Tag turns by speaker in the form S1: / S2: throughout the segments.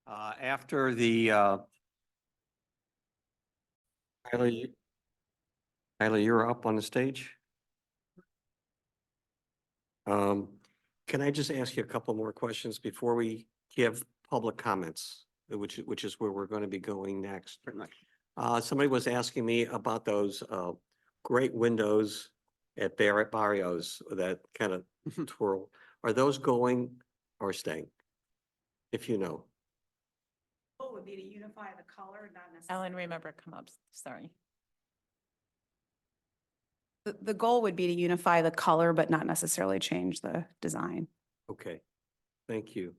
S1: After the, Tyler, you're up on the stage. Can I just ask you a couple more questions before we give public comments, which is where we're going to be going next? Somebody was asking me about those, great windows at Barrett Barrios that kind of twirl. Are those going or staying? If you know.
S2: Goal would be to unify the color, not necessarily.
S3: Ellen, remember, come up, sorry.
S2: The goal would be to unify the color, but not necessarily change the design.
S1: Okay, thank you.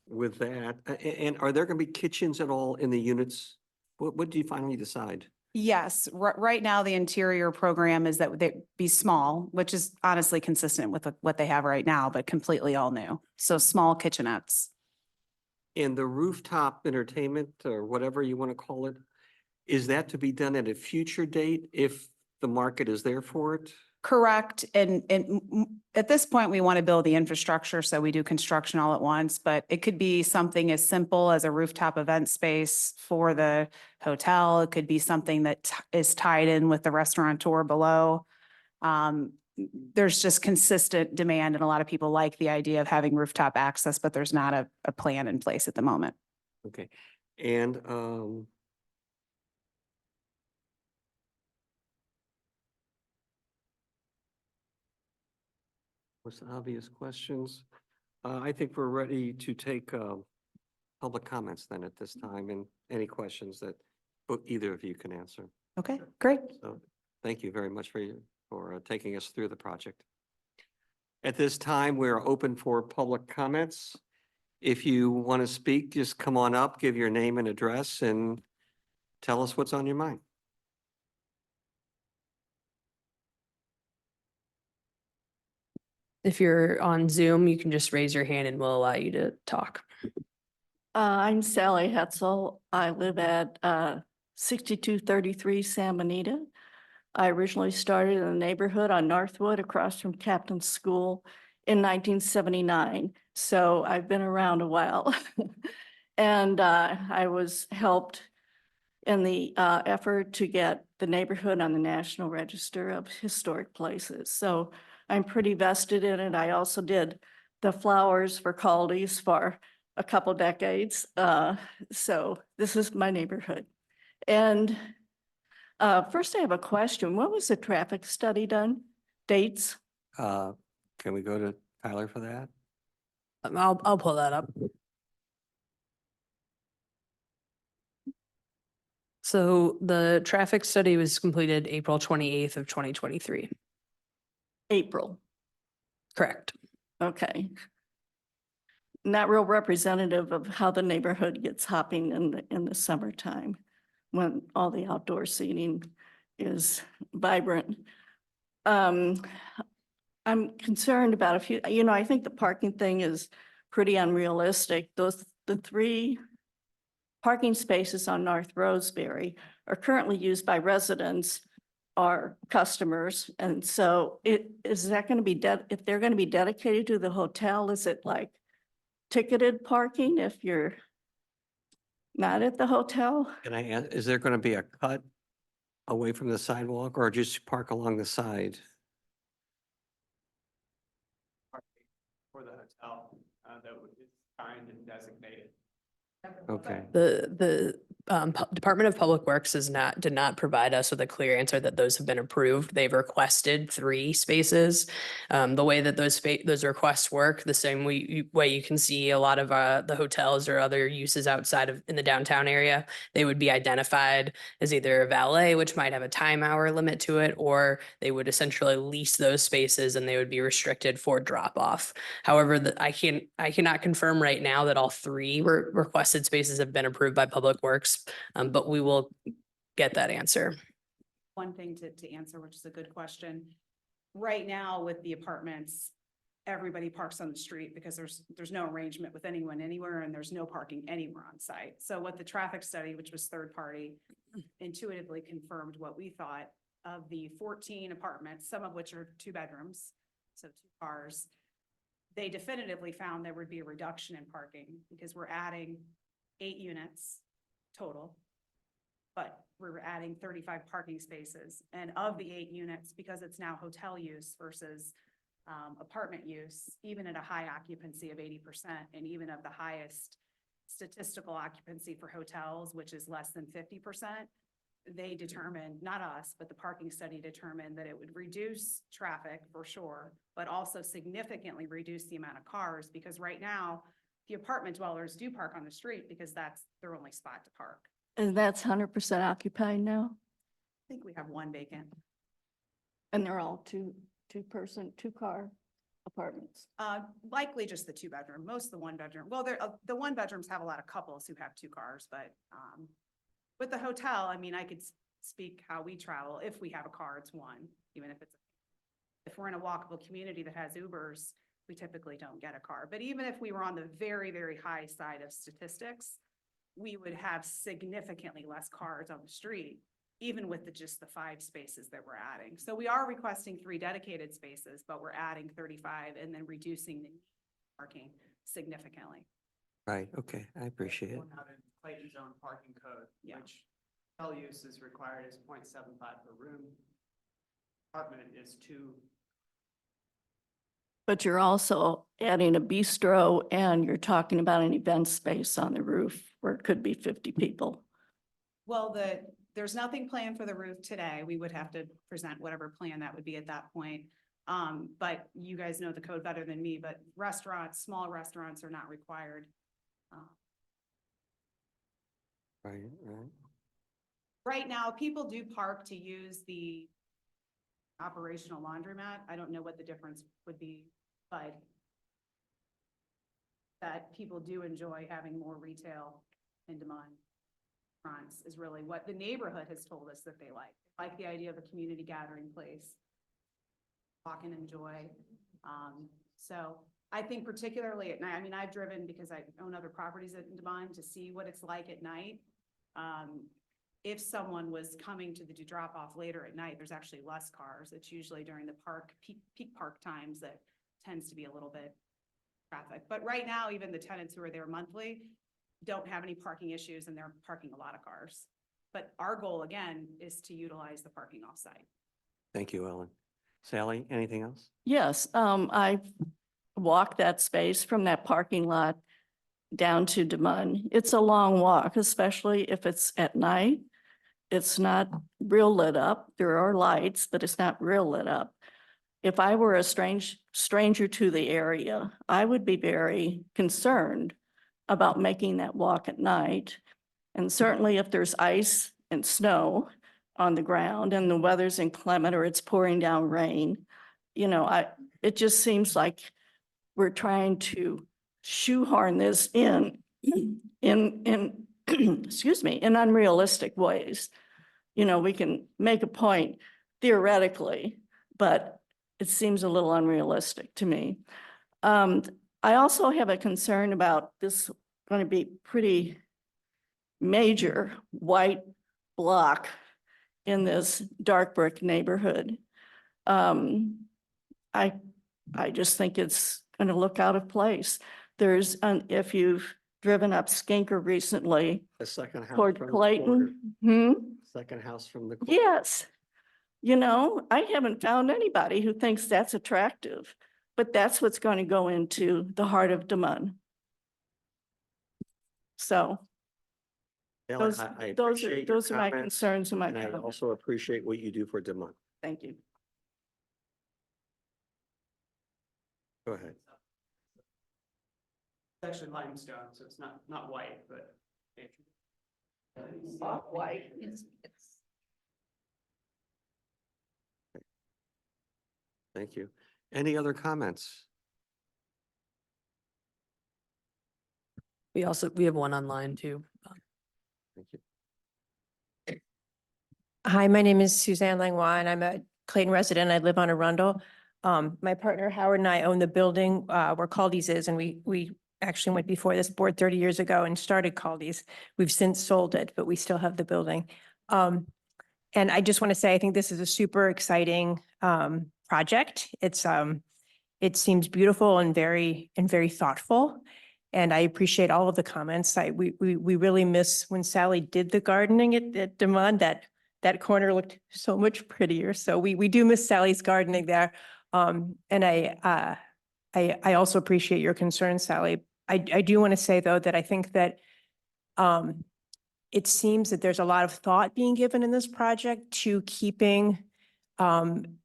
S1: With that, and are there going to be kitchens at all in the units? What do you finally decide?
S2: Yes, right now the interior program is that they be small, which is honestly consistent with what they have right now, but completely all new. So small kitchenettes.
S1: And the rooftop entertainment or whatever you want to call it, is that to be done at a future date if the market is there for it?
S2: Correct. And at this point, we want to build the infrastructure, so we do construction all at once, but it could be something as simple as a rooftop event space for the hotel. It could be something that is tied in with the restaurateur below. There's just consistent demand, and a lot of people like the idea of having rooftop access, but there's not a plan in place at the moment.
S1: Okay, and most obvious questions. I think we're ready to take public comments then at this time, and any questions that either of you can answer.
S2: Okay, great.
S1: So thank you very much for taking us through the project. At this time, we're open for public comments. If you want to speak, just come on up, give your name and address, and tell us what's on your mind.
S4: If you're on Zoom, you can just raise your hand and we'll allow you to talk.
S5: I'm Sally Hetzel. I live at 6233 San Benita. I originally started in the neighborhood on Northwood across from Captain's School in 1979. So I've been around a while. And I was helped in the effort to get the neighborhood on the National Register of Historic Places. So I'm pretty vested in it. I also did the flowers for Caldi's for a couple decades. So this is my neighborhood. And first I have a question. When was the traffic study done? Dates?
S1: Can we go to Tyler for that?
S4: I'll pull that up. So the traffic study was completed April 28th of 2023.
S5: April.
S4: Correct.
S5: Okay. Not real representative of how the neighborhood gets hopping in the summertime when all the outdoor seating is vibrant. I'm concerned about a few, I think the parking thing is pretty unrealistic. The 3 parking spaces on North Roseberry are currently used by residents or customers. And so is that going to be if they're going to be dedicated to the hotel, is it like ticketed parking if you're not at the hotel?
S1: Can I ask, is there going to be a cut away from the sidewalk or just park along the side?
S6: For the hotel, that was signed and designated.
S1: Okay.
S4: The Department of Public Works did not provide us with a clear answer that those have been approved. They've requested 3 spaces. The way that those requests work, the same way you can see a lot of the hotels or other uses outside of in the downtown area, they would be identified as either a valet, which might have a time hour limit to it, or they would essentially lease those spaces and they would be restricted for drop off. However, I cannot confirm right now that all 3 requested spaces have been approved by Public Works. But we will get that answer.
S2: One thing to answer, which is a good question. Right now with the apartments, everybody parks on the street because there's no arrangement with anyone anywhere and there's no parking anywhere on site. So what the traffic study, which was third party, intuitively confirmed what we thought of the 14 apartments, some of which are 2 bedrooms, so 2 cars. they definitively found there would be a reduction in parking because we're adding 8 units total. But we're adding 35 parking spaces, and of the 8 units, because it's now hotel use versus apartment use, even at a high occupancy of 80%, and even of the highest statistical occupancy for hotels, which is less than 50%, they determined, not us, but the parking study determined that it would reduce traffic for sure, but also significantly reduce the amount of cars, because right now, the apartment dwellers do park on the street because that's their only spot to park.
S5: And that's 100% occupied now?
S2: I think we have 1 vacant.
S5: And they're all two-person, two-car apartments?
S2: Likely just the 2-bedroom, most of the 1-bedroom. Well, the 1-bedrooms have a lot of couples who have 2 cars, but, with the hotel, I mean, I could speak how we travel. If we have a car, it's 1, even if we're in a walkable community that has Ubers, we typically don't get a car. But even if we were on the very, very high side of statistics, we would have significantly less cars on the street, even with just the 5 spaces that we're adding. So we are requesting 3 dedicated spaces, but we're adding 35 and then reducing the parking significantly.
S1: Right, okay, I appreciate it.
S6: We'll have in Clayton's own parking code,
S2: Yeah.
S6: which hotel use is required as 0.75 per room. Apartment is 2.
S5: But you're also adding a bistro and you're talking about an event space on the roof where it could be 50 people.
S2: Well, there's nothing planned for the roof today. We would have to present whatever plan that would be at that point. But you guys know the code better than me, but restaurants, small restaurants are not required.
S1: Right.
S2: Right now, people do park to use the operational laundromat. I don't know what the difference would be, but that people do enjoy having more retail in Des Moines. Restaurants is really what the neighborhood has told us that they like the idea of a community gathering place. Walk and enjoy. So I think particularly at night, I mean, I've driven because I own other properties in Des Moines to see what it's like at night. If someone was coming to the drop off later at night, there's actually less cars. It's usually during the peak park times that tends to be a little bit traffic. But right now, even the tenants who are there monthly don't have any parking issues and they're parking a lot of cars. But our goal again is to utilize the parking offsite.
S1: Thank you, Ellen. Sally, anything else?
S5: Yes, I walked that space from that parking lot down to Des Moines. It's a long walk, especially if it's at night. It's not real lit up. There are lights, but it's not real lit up. If I were a stranger to the area, I would be very concerned about making that walk at night. And certainly if there's ice and snow on the ground and the weather's inclement or it's pouring down rain, you know, it just seems like we're trying to shoehorn this in excuse me, in unrealistic ways. You know, we can make a point theoretically, but it seems a little unrealistic to me. I also have a concern about this going to be pretty major white block in this dark brick neighborhood. I just think it's going to look out of place. There's, if you've driven up Skinker recently
S1: The second house
S5: toward
S1: from the corner.
S5: Clayton,
S1: Second house from the corner.
S5: yes. You know, I haven't found anybody who thinks that's attractive, but that's what's going to go into the heart of Des Moines. So
S1: Sally,
S5: those,
S1: I
S5: those are,
S1: appreciate your
S5: those are my
S1: comments,
S5: concerns and my
S1: and I
S5: comments.
S1: also appreciate what you do for Des Moines.
S5: Thank you.
S1: Go ahead.
S6: It's actually limestone, so it's not white, but.
S5: Off-white.
S1: Thank you. Any other comments?
S4: We have one online too.
S1: Thank you.
S7: Hi, my name is Suzanne Langlois and I'm a Clayton resident. I live on Arundel. My partner Howard and I own the building where Caldi's is, and we actually went before this board 30 years ago and started Caldi's. We've since sold it, but we still have the building. And I just want to say, I think this is a super exciting project. It's It seems beautiful and very thoughtful. And I appreciate all of the comments. We really miss when Sally did the gardening at Demond, that corner looked so much prettier. So we do miss Sally's gardening there. And I also appreciate your concern, Sally. I do want to say, though, that I think that it seems that there's a lot of thought being given in this project to keeping the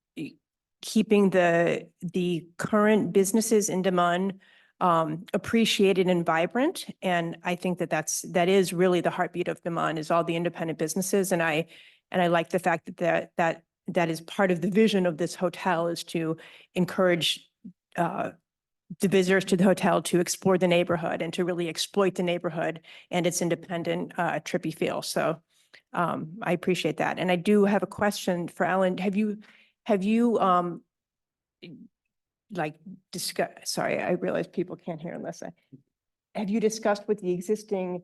S7: current businesses in Demond appreciated and vibrant. And I think that that is really the heartbeat of Demond, is all the independent businesses. And I like the fact that is part of the vision of this hotel, is to encourage the visitors to the hotel to explore the neighborhood and to really exploit the neighborhood and its independent, trippy feel. So I appreciate that. And I do have a question for Ellen. Have you sorry, I realize people can't hear unless have you discussed with the existing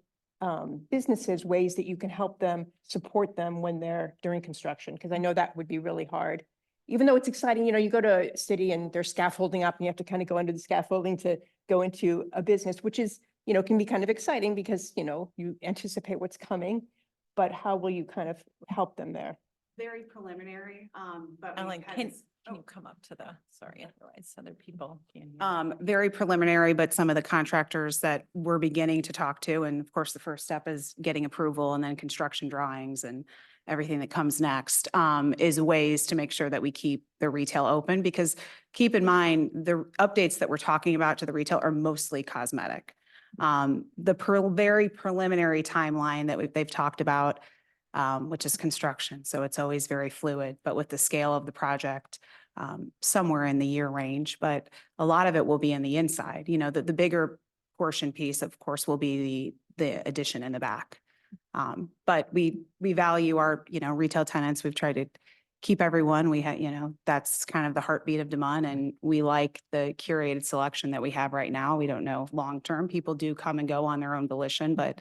S7: businesses ways that you can help them, support them when they're during construction? Because I know that would be really hard. Even though it's exciting, you go to a city and there's scaffolding up and you have to kind of go under the scaffolding to go into a business, which is, can be kind of exciting because, you anticipate what's coming. But how will you kind of help them there?
S2: Very preliminary, but.
S3: Ellen, can you come up to sorry, otherwise other people can't hear.
S2: Very preliminary, but some of the contractors that we're beginning to talk to, and of course, the first step is getting approval and then construction drawings and everything that comes next, is ways to make sure that we keep the retail open, because keep in mind, the updates that we're talking about to the retail are mostly cosmetic. Very preliminary timeline that they've talked about, which is construction. So it's always very fluid, but with the scale of the project, somewhere in the year range, but a lot of it will be in the inside. The bigger portion piece, of course, will be the addition in the back. But we value our, retail tenants. We've tried to keep everyone. We have, that's kind of the heartbeat of Demond, and we like the curated selection that we have right now. We don't know long-term. People do come and go on their own volition, but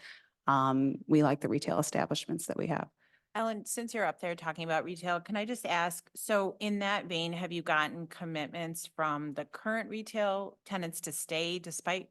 S2: we like the retail establishments that we have.
S3: Ellen, since you're up there talking about retail, can I just ask, so in that vein, have you gotten commitments from the current retail tenants to stay despite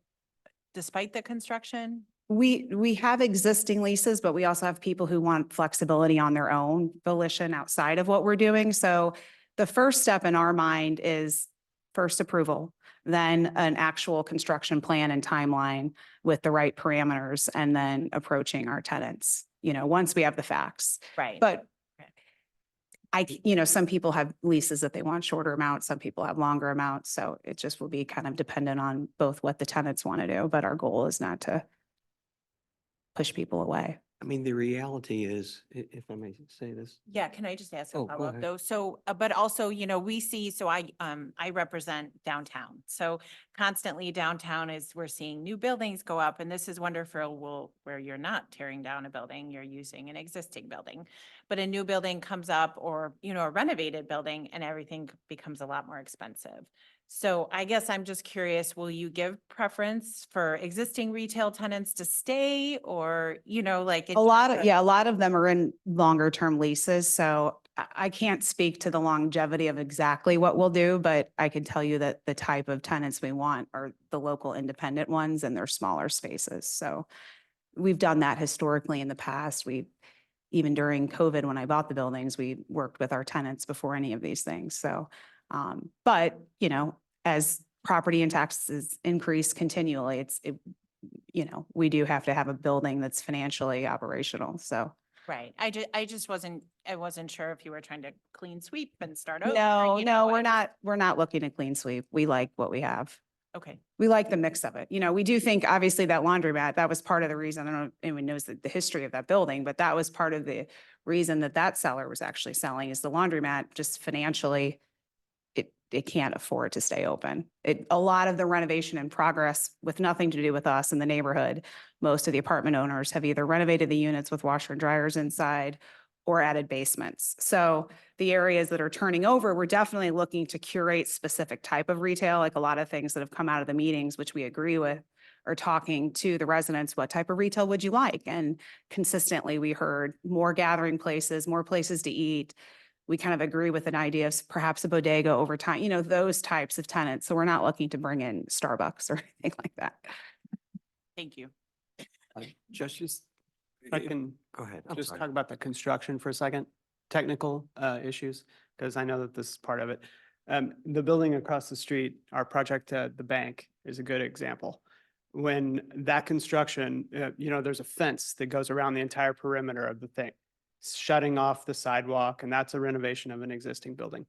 S3: the construction?
S2: We have existing leases, but we also have people who want flexibility on their own volition outside of what we're doing. So the first step in our mind is first approval, then an actual construction plan and timeline with the right parameters, and then approaching our tenants, once we have the facts.
S3: Right.
S2: But some people have leases that they want shorter amounts, some people have longer amounts. So it just will be kind of dependent on both what the tenants want to do. But our goal is not to push people away.
S1: I mean, the reality is, if I may say this.
S3: Yeah, can I just ask a
S1: Oh, go
S3: follow-up
S1: ahead.
S3: though? So, but also, we see, so I represent downtown. So constantly downtown we're seeing new buildings go up, and this is wonderful, where you're not tearing down a building, you're using an existing building. But a new building comes up, or, a renovated building, and everything becomes a lot more expensive. So I guess I'm just curious, will you give preference for existing retail tenants to stay, or,
S2: A lot of them are in longer term leases. So I can't speak to the longevity of exactly what we'll do, but I can tell you that the type of tenants we want are the local independent ones, and they're smaller spaces. So we've done that historically in the past. Even during COVID, when I bought the buildings, we worked with our tenants before any of these things. So but, as property and taxes increase continually, we do have to have a building that's financially operational. So.
S3: Right. I wasn't sure if you were trying to clean sweep and start over.
S2: No, we're not looking to clean sweep. We like what we have.
S3: Okay.
S2: We like the mix of it. We do think obviously that laundromat, that was part of the reason. I don't know if anyone knows the history of that building, but that was part of the reason that seller was actually selling, is the laundromat just financially, it can't afford to stay open. A lot of the renovation in progress, with nothing to do with us in the neighborhood, most of the apartment owners have either renovated the units with washer and dryers inside or added basements. So the areas that are turning over, we're definitely looking to curate specific type of retail, like a lot of things that have come out of the meetings, which we agree with, or talking to the residents, what type of retail would you like? And consistently we heard more gathering places, more places to eat, we kind of agree with an idea of perhaps a bodega over time, those types of tenants. So we're not looking to bring in Starbucks or anything like that.
S3: Thank you.
S1: Just,
S6: If I can
S1: go ahead. I'm
S6: just
S1: sorry.
S6: talk about the construction for a second, technical issues, because I know that this is part of it. The building across the street, our project at the bank is a good example. When that construction, there's a fence that goes around the entire perimeter of the thing, shutting off the sidewalk, and that's a renovation of an existing building.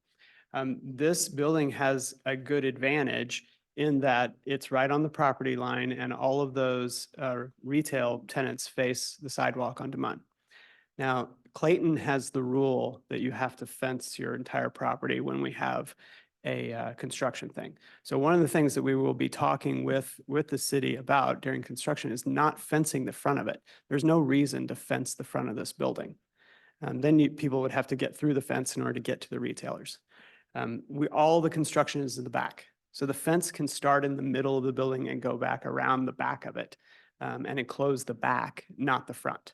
S6: This building has a good advantage in that it's right on the property line and all of those retail tenants face the sidewalk on Demont. Now, Clayton has the rule that you have to fence your entire property when we have a construction thing. So one of the things that we will be talking with the city about during construction is not fencing the front of it. There's no reason to fence the front of this building. Then people would have to get through the fence in order to get to the retailers. All the construction is in the back. So the fence can start in the middle of the building and go back around the back of it and enclose the back, not the front.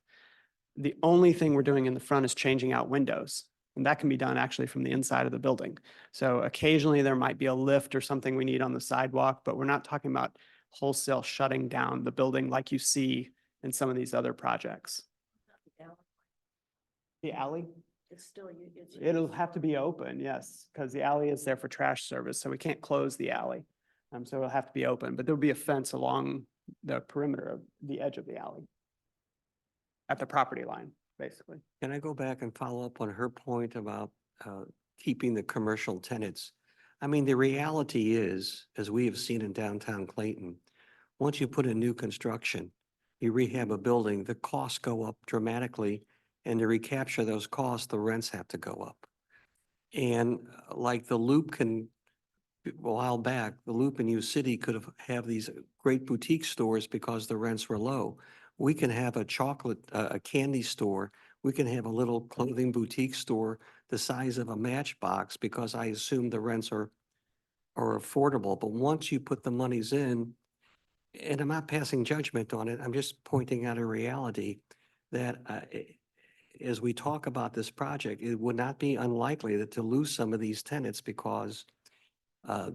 S6: The only thing we're doing in the front is changing out windows. And that can be done actually from the inside of the building. So occasionally there might be a lift or something we need on the sidewalk, but we're not talking about wholesale shutting down the building like you see in some of these other projects. The alley?
S5: It's still,
S6: It'll have to be open, yes, because the alley is there for trash service, so we can't close the alley. So it'll have to be open, but there'll be a fence along the perimeter of the edge of the alley. At the property line, basically.
S1: Can I go back and follow up on her point about keeping the commercial tenants? I mean, the reality is, as we have seen in downtown Clayton, once you put in new construction, you rehab a building, the costs go up dramatically. And to recapture those costs, the rents have to go up. And like the Loop a while back, the Loop in U City could have these great boutique stores because the rents were low. We can have a candy store. We can have a little clothing boutique store the size of a Matchbox because I assume the rents are affordable. But once you put the monies in, and I'm not passing judgment on it, I'm just pointing out a reality that as we talk about this project, it would not be unlikely that to lose some of these tenants because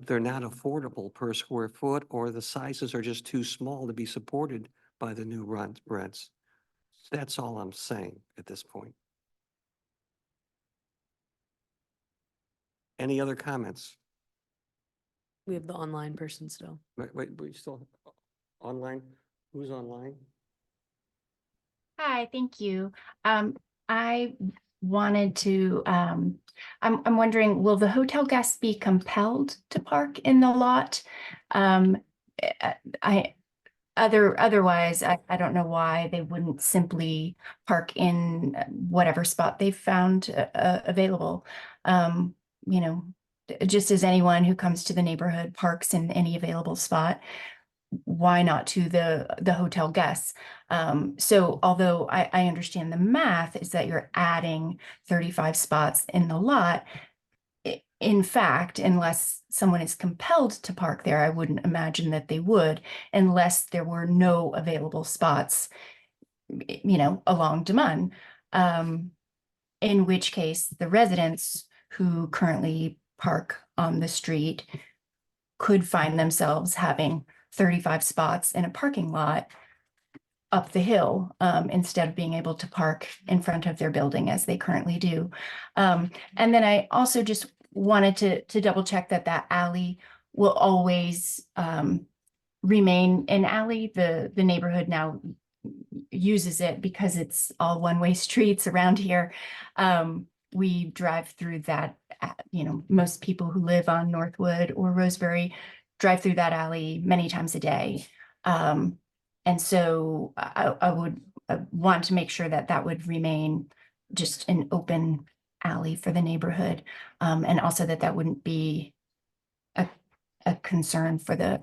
S1: they're not affordable per square foot or the sizes are just too small to be supported by the new rents. That's all I'm saying at this point. Any other comments?
S4: We have the online person still.
S1: Wait, we still online? Who's online?
S8: Hi, thank you. I wanted to, I'm wondering, will the hotel guests be compelled to park in the lot? Otherwise, I don't know why they wouldn't simply park in whatever spot they've found available. Just as anyone who comes to the neighborhood parks in any available spot, why not to the hotel guests? So although I understand the math is that you're adding 35 spots in the lot, in fact, unless someone is compelled to park there, I wouldn't imagine that they would, unless there were no available spots, along Demont. In which case the residents who currently park on the street could find themselves having 35 spots in a parking lot up the hill instead of being able to park in front of their building as they currently do. And then I also just wanted to double check that alley will always remain an alley. The neighborhood now uses it because it's all one-way streets around here. We drive through that, most people who live on Northwood or Roseberry drive through that alley many times a day. And so I would want to make sure that would remain just an open alley for the neighborhood. And also that wouldn't be a concern for the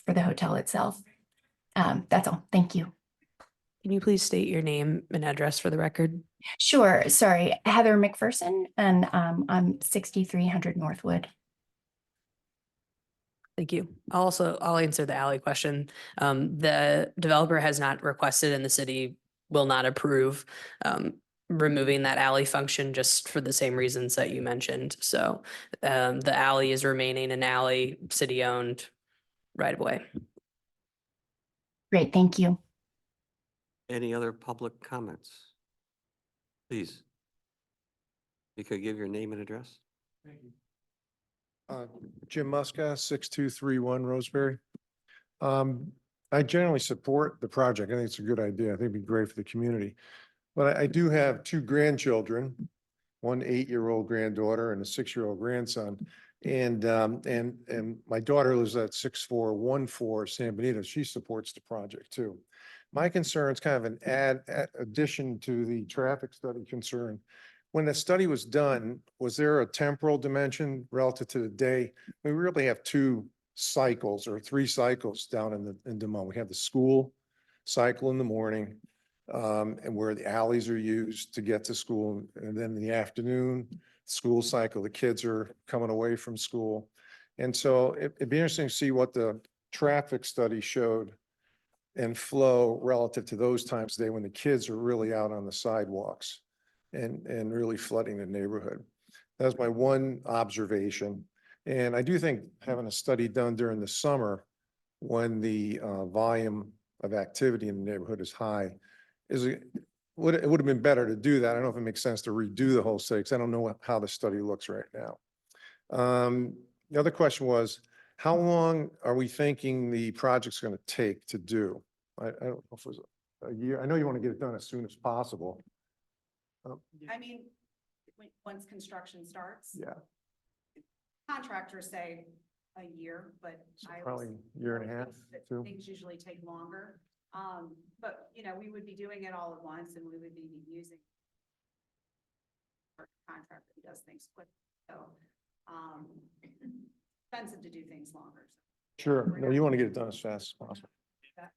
S8: hotel itself. That's all. Thank you.
S4: Can you please state your name and address for the record?
S8: Sure. Sorry. Heather McPherson, and I'm 6300 Northwood.
S4: Thank you. I'll answer the alley question. The developer has not requested and the city will not approve removing that alley function just for the same reasons that you mentioned. So the alley is remaining an alley, city-owned right away.
S8: Great, thank you.
S1: Any other public comments? Please. You could give your name and address?
S9: Jim Muska, 6231 Roseberry. I generally support the project. I think it's a good idea. I think it'd be great for the community. But I do have two grandchildren, one 8-year-old granddaughter and a 6-year-old grandson. And my daughter lives at 6414 San Benito. She supports the project too. My concern is kind of an addition to the traffic study concern. When the study was done, was there a temporal dimension relative to the day? We really have 2 cycles or 3 cycles down in Des Moines. We have the school cycle in the morning, and where the alleys are used to get to school. And then in the afternoon, school cycle, the kids are coming away from school. And so it'd be interesting to see what the traffic study showed and flow relative to those times of day when the kids are really out on the sidewalks and really flooding the neighborhood. That's my one observation. And I do think having a study done during the summer when the volume of activity in the neighborhood is high it would have been better to do that. I don't know if it makes sense to redo the whole study because I don't know how the study looks right now. The other question was, how long are we thinking the project's going to take to do? I don't know if it was a year. I know you want to get it done as soon as possible.
S2: I mean, once construction starts.
S9: Yeah,
S2: Contractors say a year, but
S9: so probably a year and a half, 2.
S2: things usually take longer. But, you know, we would be doing it all at once and we would be using our contractor who does things quick. So, expensive to do things longer.
S9: Sure. No, you want to get it done as fast as possible.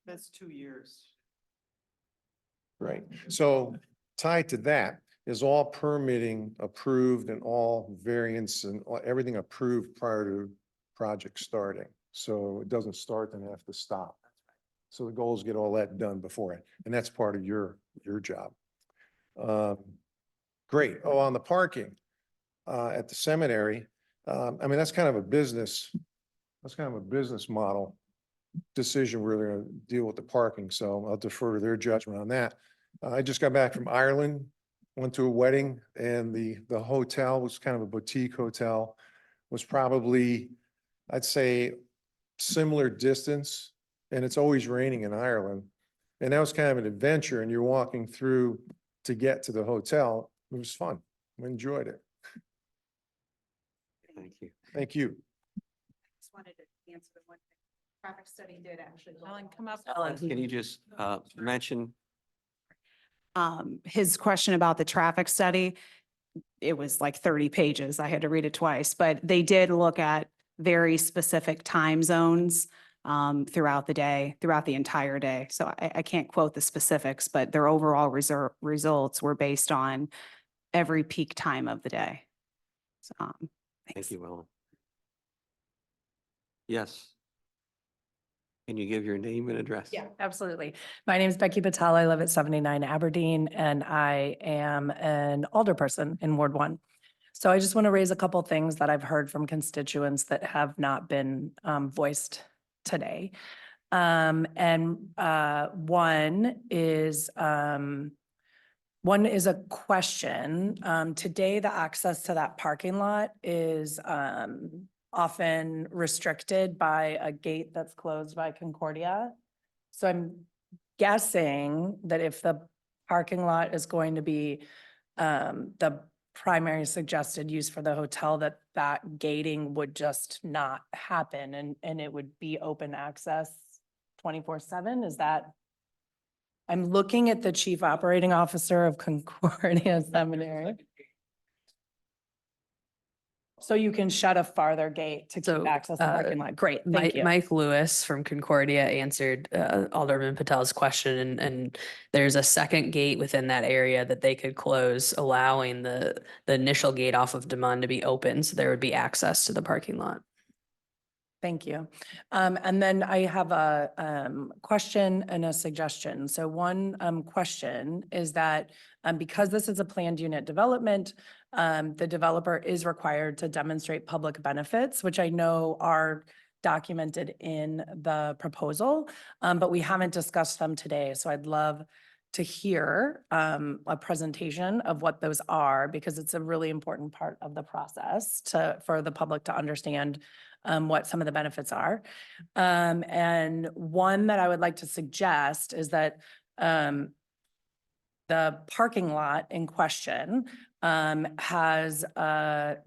S6: That's 2 years.
S9: Right. So tied to that is all permitting approved and all variants and everything approved prior to project starting. So it doesn't start and have to stop. So the goal is get all that done before it. And that's part of your job. Great. Oh, on the parking at the seminary. I mean, that's kind of a business model decision. We're going to deal with the parking. So I'll defer to their judgment on that. I just got back from Ireland, went to a wedding, and the hotel was kind of a boutique hotel, was probably, I'd say, similar distance, and it's always raining in Ireland. And that was kind of an adventure, and you're walking through to get to the hotel. It was fun. We enjoyed it.
S1: Thank you.
S9: Thank you.
S2: Just wanted to answer the one thing. Traffic study did actually. look
S3: Ellen,
S2: at
S3: come up.
S1: Can you just mention?
S2: his question about the traffic study, it was like 30 pages. I had to read it twice, but they did look at very specific time zones throughout the day, throughout the entire day. So I can't quote the specifics, but their overall results were based on every peak time of the day. So,
S1: Thank
S2: thanks.
S1: you, Ellen. Yes. Can you give your name and address?
S10: Yeah, absolutely. My name is Becky Patel. I live at 79 Aberdeen, and I am an alderperson in Ward 1. So I just want to raise a couple things that I've heard from constituents that have not been voiced today. One is a question. Today, the access to that parking lot is often restricted by a gate that's closed by Concordia. So I'm guessing that if the parking lot is going to be the primary suggested use for the hotel, that gating would just not happen and it would be open access 24/7. Is that? I'm looking at the chief operating officer of Concordia Seminary. So you can shut a farther gate to
S4: So,
S10: keep access to the parking lot. Great, thank you.
S4: Mike Lewis from Concordia answered Alderman Patel's question, and there's a second gate within that area that they could close, allowing the initial gate off of Demond to be open, so there would be access to the parking lot.
S10: Thank you. And then I have a question and a suggestion. So one question is that because this is a planned unit development, the developer is required to demonstrate public benefits, which I know are documented in the proposal, but we haven't discussed them today. So I'd love to hear a presentation of what those are, because it's a really important part of the process for the public to understand what some of the benefits are. And one that I would like to suggest is that the parking lot in question has a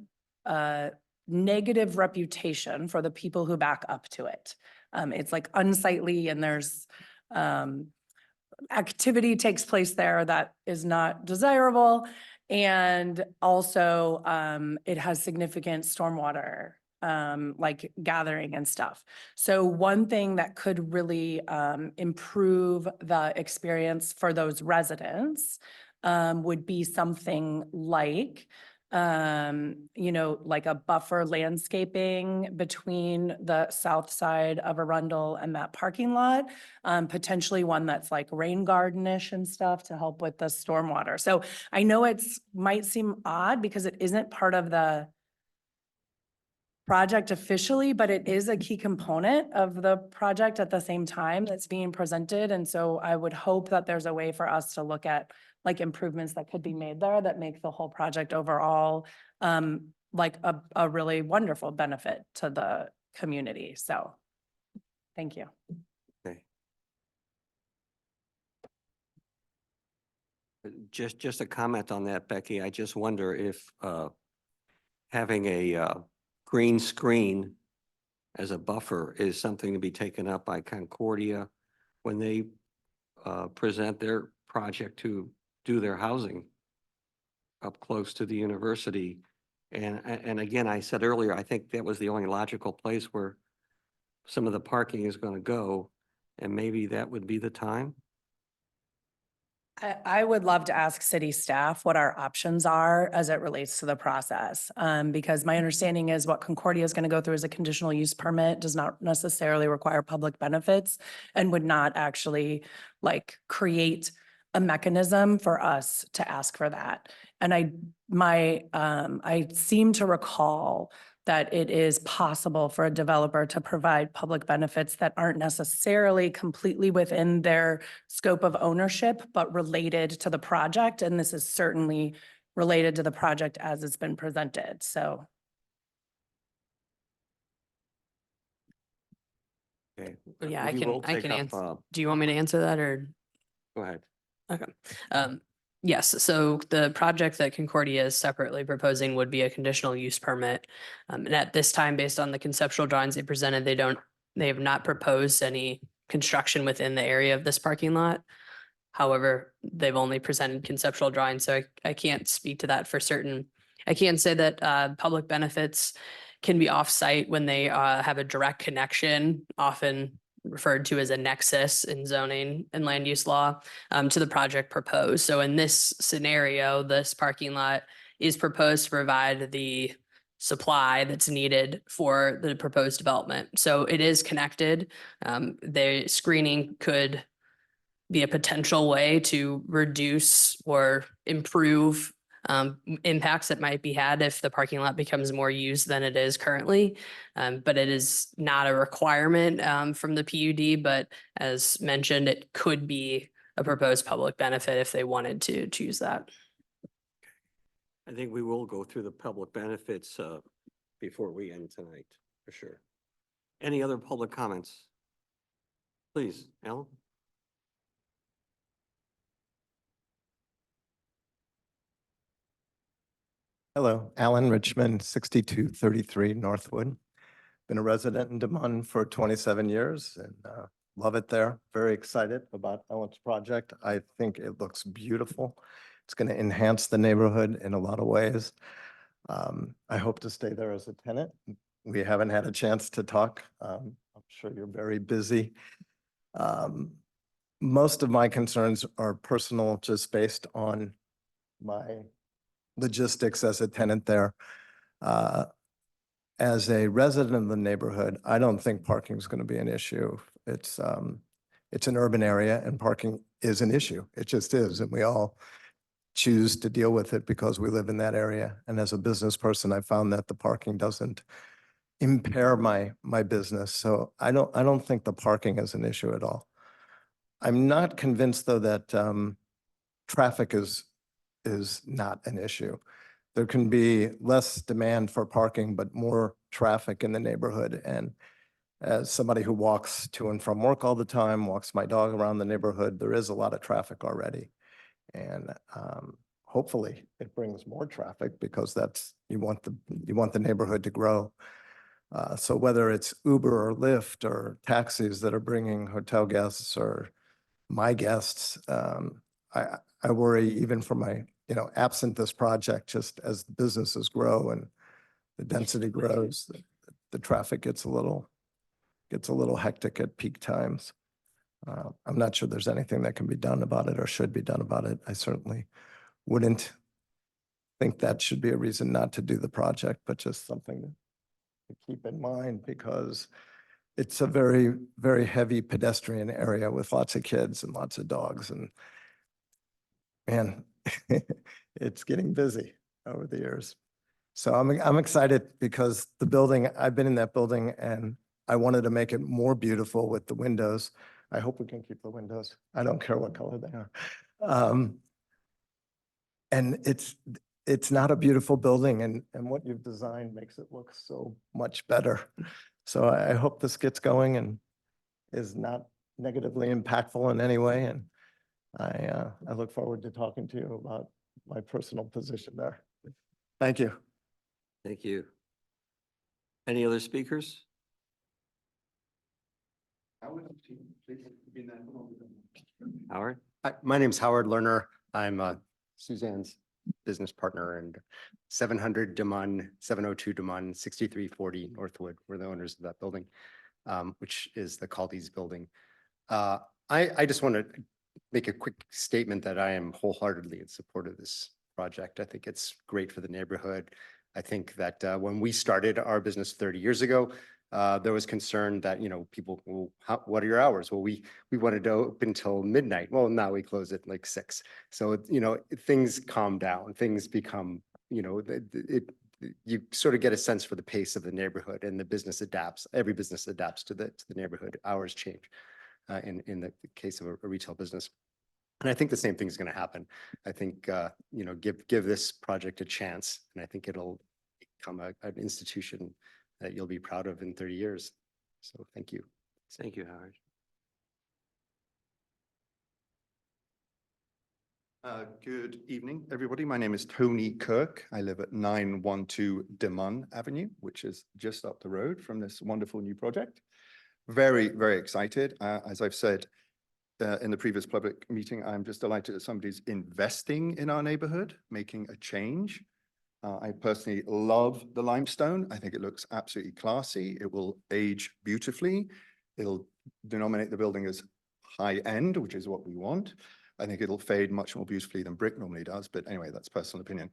S10: negative reputation for the people who back up to it. It's like unsightly, and there's activity takes place there that is not desirable. And also it has significant stormwater like gathering and stuff. So one thing that could really improve the experience for those residents would be something like like a buffer landscaping between the south side of Arundel and that parking lot, potentially one that's like rain garden-ish and stuff to help with the stormwater. So I know might seem odd because it isn't part of the project officially, but it is a key component of the project at the same time that's being presented. And so I would hope that there's a way for us to look at like improvements that could be made there that make the whole project overall like a really wonderful benefit to the community. So thank you.
S1: Okay. Just a comment on that, Becky. I just wonder if having a green screen as a buffer is something to be taken up by Concordia when they present their project to do their housing up close to the university. And again, I said earlier, I think that was the only logical place where some of the parking is going to go, and maybe that would be the time.
S10: I would love to ask city staff what our options are as it relates to the process. Because my understanding is what Concordia is going to go through as a conditional use permit does not necessarily require public benefits and would not actually like create a mechanism for us to ask for that. And I seem to recall that it is possible for a developer to provide public benefits that aren't necessarily completely within their scope of ownership, but related to the project. And this is certainly related to the project as it's been presented. So.
S1: Okay.
S4: Yeah, I
S1: We will
S4: can
S1: take up,
S4: answer. Do you want me to answer that or?
S1: Go ahead.
S4: Okay. Yes, so the project that Concordia is separately proposing would be a conditional use permit. And at this time, based on the conceptual drawings they presented, they have not proposed any construction within the area of this parking lot. However, they've only presented conceptual drawings, so I can't speak to that for certain. I can say that public benefits can be off-site when they have a direct connection, often referred to as a nexus in zoning and land use law, to the project proposed. So in this scenario, this parking lot is proposed to provide the supply that's needed for the proposed development. So it is connected. The screening could be a potential way to reduce or improve impacts that might be had if the parking lot becomes more used than it is currently. But it is not a requirement from the PUD, but as mentioned, it could be a proposed public benefit if they wanted to choose that.
S1: I think we will go through the public benefits before we end tonight, for sure. Any other public comments? Please, Alan?
S11: Hello, Alan Richmond, 6233 Northwood. Been a resident in Des Moines for 27 years and love it there. Very excited about Ellen's project. I think it looks beautiful. It's going to enhance the neighborhood in a lot of ways. I hope to stay there as a tenant. We haven't had a chance to talk. I'm sure you're very busy. Most of my concerns are personal, just based on my logistics as a tenant there. as a resident of the neighborhood, I don't think parking is going to be an issue. It's an urban area and parking is an issue. It just is. And we all choose to deal with it because we live in that area. And as a business person, I found that the parking doesn't impair my business. So I don't think the parking is an issue at all. I'm not convinced though that traffic is not an issue. There can be less demand for parking, but more traffic in the neighborhood. And as somebody who walks to and from work all the time, walks my dog around the neighborhood, there is a lot of traffic already. And hopefully it brings more traffic because you want the neighborhood to grow. So whether it's Uber or Lyft or taxis that are bringing hotel guests or my guests, I worry even for my, absent this project, just as businesses grow and the density grows, the traffic gets a little hectic at peak times. I'm not sure there's anything that can be done about it or should be done about it. I certainly wouldn't think that should be a reason not to do the project, but just something to keep in mind because it's a very, very heavy pedestrian area with lots of kids and lots of dogs and man, it's getting busy over the years. So I'm excited because the building, I've been in that building and I wanted to make it more beautiful with the windows. I hope we can keep the windows. I don't care what color they are. And it's not a beautiful building and what you've designed makes it look so much better. So I hope this gets going and is not negatively impactful in any way. And I look forward to talking to you about my personal position there. Thank you.
S1: Thank you. Any other speakers? Howard?
S12: Hi, my name's Howard Lerner. I'm Suzanne's business partner and 700 Demon, 702 Demon, 6340 Northwood. We're the owners of that building, which is the Caldy's building. I just want to make a quick statement that I am wholeheartedly in support of this project. I think it's great for the neighborhood. I think that when we started our business 30 years ago, there was concern that, people, well, what are your hours? Well, we wanted to open till midnight. Well, now we close at like 6. So, things calm down, things become, you sort of get a sense for the pace of the neighborhood and the business adapts. Every business adapts to the neighborhood. Hours change in the case of a retail business. And I think the same thing is going to happen. I think, give this project a chance, and I think it'll become an institution that you'll be proud of in 30 years. So thank you.
S1: Thank you, Howard.
S13: Good evening, everybody. My name is Tony Kirk. I live at 912 Demon Avenue, which is just up the road from this wonderful new project. Very, very excited. As I've said in the previous public meeting, I'm just delighted that somebody's investing in our neighborhood, making a change. I personally love the limestone. I think it looks absolutely classy. It will age beautifully. It'll denominate the building as high end, which is what we want. I think it'll fade much more beautifully than brick normally does. But anyway, that's personal opinion.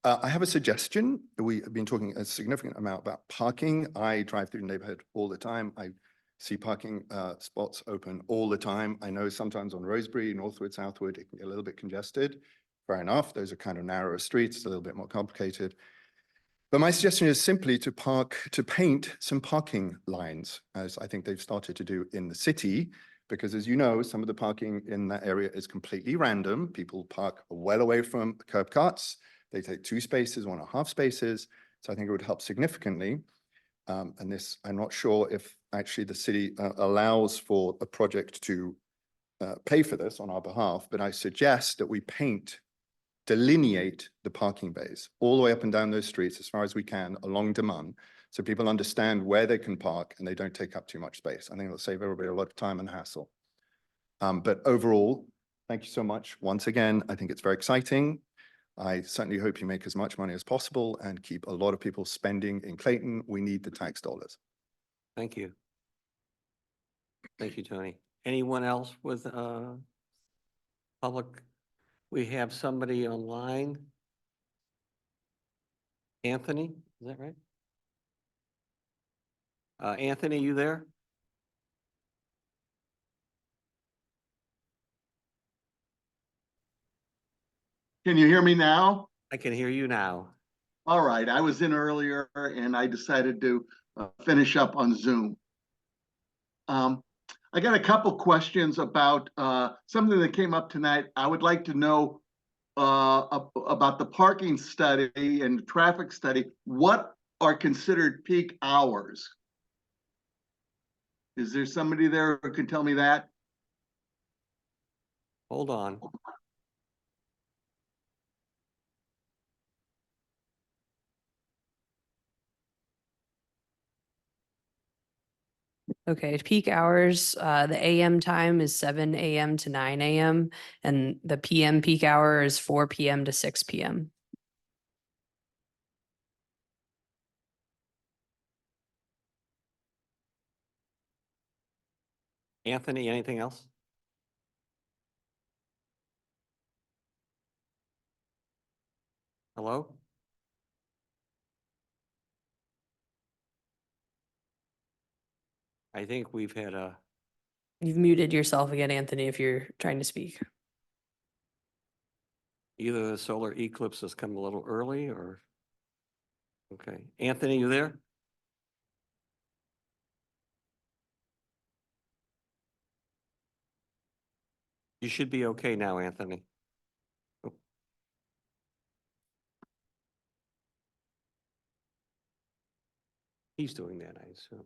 S13: I have a suggestion. We have been talking a significant amount about parking. I drive through the neighborhood all the time. I see parking spots open all the time. I know sometimes on Rosebery, Northwood, Southwood, it can get a little bit congested. Fair enough. Those are kind of narrower streets, a little bit more complicated. But my suggestion is simply to paint some parking lines, as I think they've started to do in the city, because as you know, some of the parking in that area is completely random. People park well away from curb cuts. They take 2 spaces, 1.5 spaces. So I think it would help significantly. And this, I'm not sure if actually the city allows for a project to pay for this on our behalf, but I suggest that we delineate the parking bays all the way up and down those streets as far as we can along Demon, so people understand where they can park and they don't take up too much space. I think it'll save everybody a lot of time and hassle. But overall, thank you so much. Once again, I think it's very exciting. I certainly hope you make as much money as possible and keep a lot of people spending in Clayton. We need the tax dollars.
S1: Thank you. Thank you, Tony. Anyone else with public? We have somebody online. Anthony, is that right? Anthony, you there?
S14: Can you hear me now?
S1: I can hear you now.
S14: All right, I was in earlier and I decided to finish up on Zoom. I got a couple questions about something that came up tonight. I would like to know about the parking study and traffic study. What are considered peak hours? Is there somebody there who can tell me that?
S1: Hold on.
S4: Okay, peak hours, the AM time is 7 AM to 9 AM, and the PM peak hour is 4 PM to 6 PM.
S1: Anthony, anything else? Hello? I think we've had a,
S4: You've muted yourself again, Anthony, if you're trying to speak.
S1: either the solar eclipse has come a little early or, okay. Anthony, you there? You should be okay now, Anthony. Oh. He's doing that, I assume.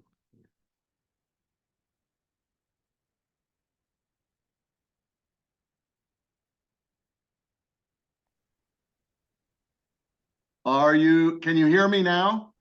S14: Can you hear me now?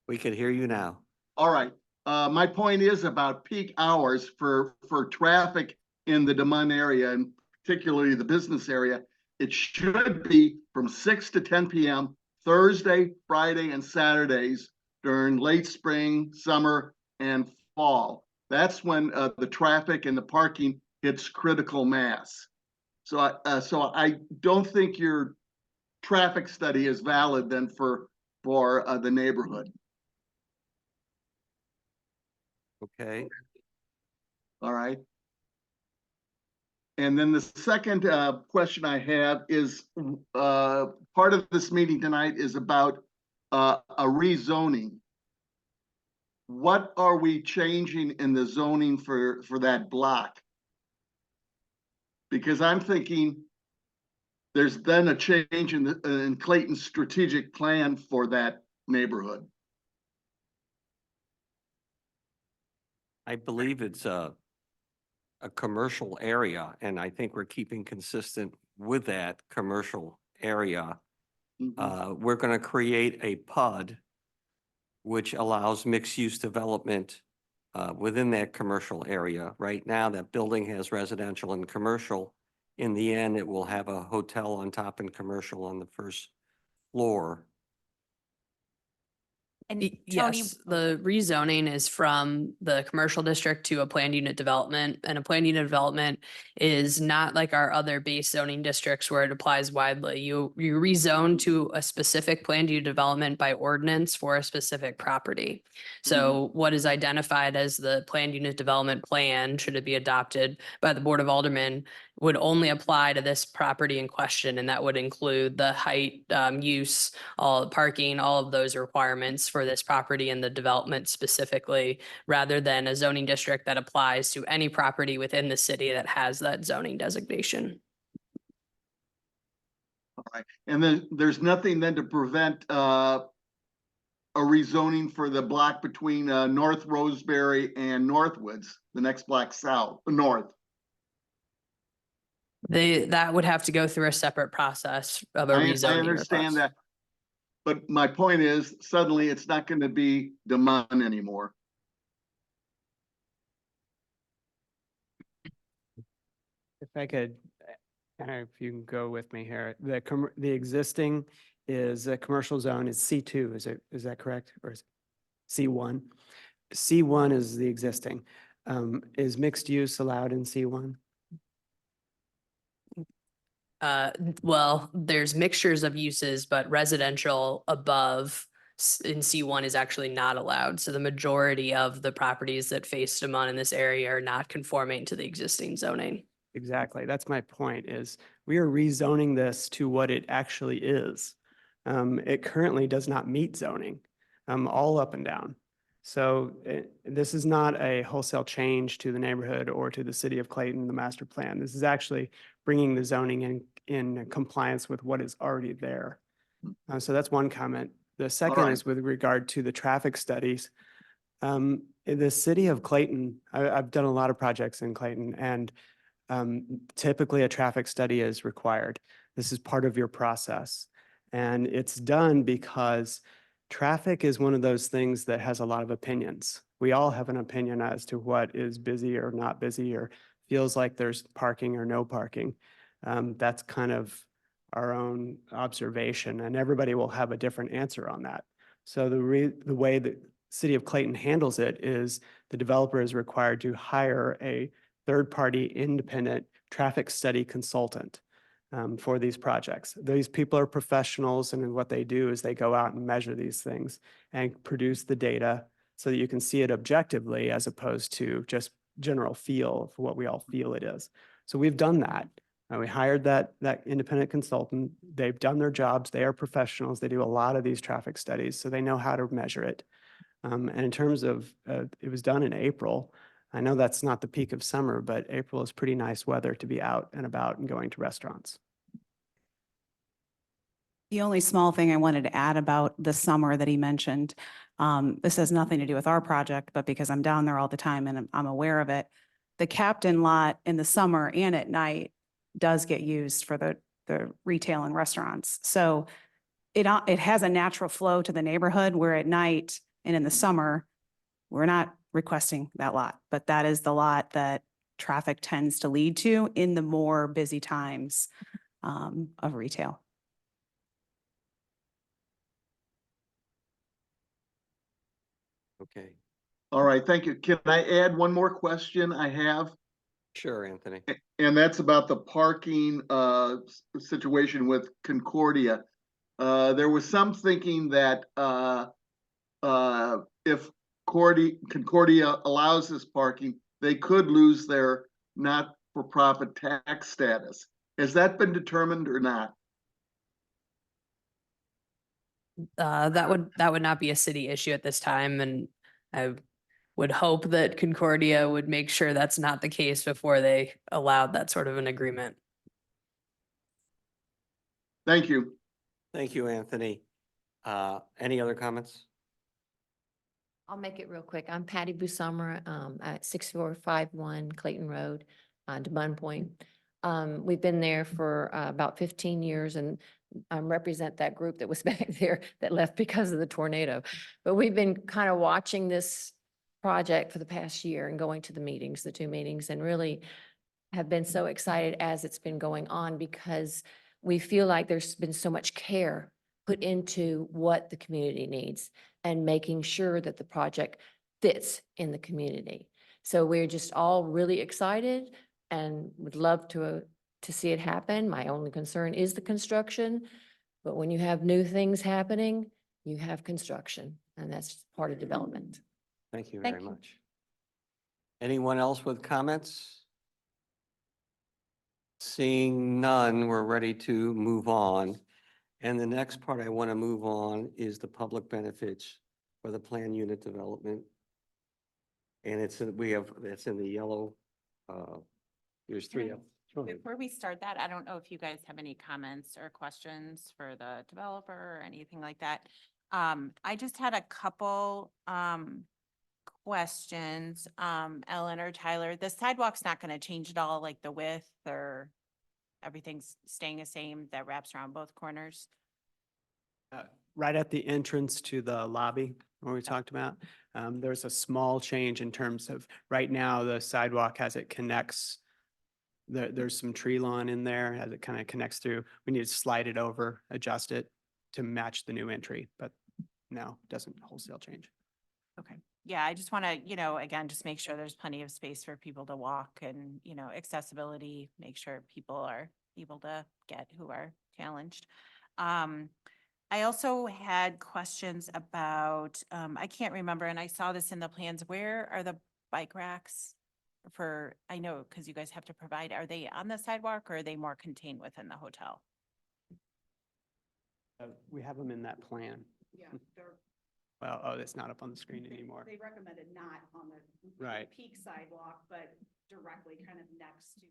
S1: We can hear you now.
S14: All right. My point is about peak hours for traffic in the Des Moines area and particularly the business area. It should be from 6 to 10 p.m. Thursday, Friday, and Saturdays during late spring, summer, and fall. That's when the traffic and the parking hits critical mass. So I don't think your traffic study is valid then for the neighborhood.
S1: Okay.
S14: All right. And then the second question I have is part of this meeting tonight is about a rezoning. What are we changing in the zoning for that block? Because I'm thinking there's then a change in Clayton's strategic plan for that neighborhood.
S1: I believe it's a commercial area, and I think we're keeping consistent with that commercial area. We're going to create a PUD, which allows mixed-use development within that commercial area. Right now, that building has residential and commercial. In the end, it will have a hotel on top and commercial on the first floor.
S3: And Tony,
S4: Yes, the rezoning is from the commercial district to a planned unit development, and a planned unit development is not like our other base zoning districts where it applies widely. You rezone to a specific planned unit development by ordinance for a specific property. So what is identified as the planned unit development plan, should it be adopted by the Board of Aldermen, would only apply to this property in question, and that would include the height, use, all parking, all of those requirements for this property and the development specifically, rather than a zoning district that applies to any property within the city that has that zoning designation.
S14: All right. And then there's nothing then to prevent a rezoning for the block between North Roseberry and Northwoods, the next block south, north.
S4: That would have to go through a separate process of a
S14: I
S4: rezoning
S14: understand
S4: request.
S14: that. But my point is, suddenly it's not going to be Des Moines anymore.
S6: If I could, if you can go with me here, the existing is a commercial zone is C2, is that correct? Or is C1? C1 is the existing. Is mixed use allowed in C1?
S4: Well, there's mixtures of uses, but residential above in C1 is actually not allowed. So the majority of the properties that face Demon in this area are not conforming to the existing zoning.
S6: Exactly. That's my point is we are rezoning this to what it actually is. It currently does not meet zoning, all up and down. So this is not a wholesale change to the neighborhood or to the city of Clayton, the master plan. This is actually bringing the zoning in compliance with what is already there. So that's one comment. The second
S14: right.
S6: is with regard to the traffic studies. In the city of Clayton, I've done a lot of projects in Clayton, and typically a traffic study is required. This is part of your process. And it's done because traffic is one of those things that has a lot of opinions. We all have an opinion as to what is busy or not busy or feels like there's parking or no parking. That's kind of our own observation, and everybody will have a different answer on that. So the way the city of Clayton handles it is the developer is required to hire a third-party independent traffic study consultant for these projects. These people are professionals, and what they do is they go out and measure these things and produce the data so that you can see it objectively as opposed to just general feel for what we all feel it is. So we've done that. We hired that independent consultant. They've done their jobs. They are professionals. They do a lot of these traffic studies, so they know how to measure it. And in terms of, it was done in April. I know that's not the peak of summer, but April is pretty nice weather to be out and about and going to restaurants.
S2: The only small thing I wanted to add about the summer that he mentioned, this has nothing to do with our project, but because I'm down there all the time and I'm aware of it, the Captain lot in the summer and at night does get used for the retail and restaurants. So it has a natural flow to the neighborhood where at night and in the summer, we're not requesting that lot, but that is the lot that traffic tends to lead to in the more busy times of retail.
S1: Okay,
S14: All right, thank you. Can I add one more question I have?
S1: sure, Anthony.
S14: And that's about the parking situation with Concordia. There was some thinking that if Concordia allows this parking, they could lose their not-for-profit tax status. Has that been determined or not?
S4: That would not be a city issue at this time, and I would hope that Concordia would make sure that's not the case before they allowed that sort of an agreement.
S14: Thank you.
S1: Thank you, Anthony. Any other comments?
S15: I'll make it real quick. I'm Patty Busummer, at 6451 Clayton Road, Des Moines Point. We've been there for about 15 years and represent that group that was back there that left because of the tornado. But we've been kind of watching this project for the past year and going to the meetings, the 2 meetings, and really have been so excited as it's been going on because we feel like there's been so much care put into what the community needs and making sure that the project fits in the community. So we're just all really excited and would love to see it happen. My only concern is the construction, but when you have new things happening, you have construction, and that's part of development.
S1: Thank you
S15: Thank
S1: very
S15: you.
S1: much. Anyone else with comments? Seeing none, we're ready to move on. And the next part I want to move on is the public benefits for the plan unit development. And it's in the yellow. There's 3 of them.
S3: Before we start that, I don't know if you guys have any comments or questions for the developer or anything like that. I just had a couple questions, Ellen or Tyler. The sidewalk's not going to change at all, like the width, or everything's staying the same that wraps around both corners?
S6: Right at the entrance to the lobby where we talked about, there's a small change in terms of, right now, the sidewalk as it connects, there's some tree lawn in there as it kind of connects through. We need to slide it over, adjust it to match the new entry, but no, it doesn't wholesale change.
S3: Okay. Yeah, I just want to, again, just make sure there's plenty of space for people to walk and, accessibility, make sure people are able to get who are challenged. I also had questions about, I can't remember, and I saw this in the plans, where are the bike racks? For, I know, because you guys have to provide, are they on the sidewalk or are they more contained within the hotel?
S6: We have them in that plan.
S2: Yeah, they're.
S6: Well, oh, it's not up on the screen anymore.
S2: They recommended not on the
S6: Right.
S2: peak sidewalk, but directly kind of next to.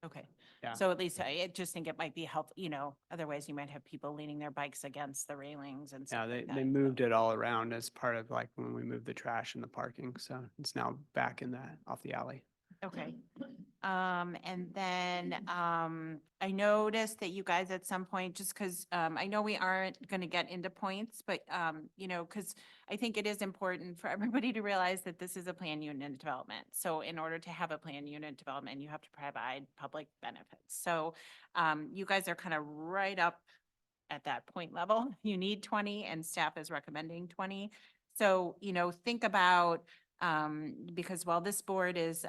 S3: Okay.
S6: Yeah.
S3: So at least I just think it might be helpful, otherwise you might have people leaning their bikes against the railings and
S6: Yeah,
S3: stuff like
S6: they
S3: that.
S6: moved it all around as part of like when we moved the trash and the parking. So it's now back in that off the alley.
S3: Okay. And then, I noticed that you guys at some point, just because, I know we aren't going to get into points, but, because I think it is important for everybody to realize that this is a planned unit development. So in order to have a planned unit development, you have to provide public benefits. So, you guys are kind of right up at that point level. You need 20 and staff is recommending 20. So, think about, because while this board is,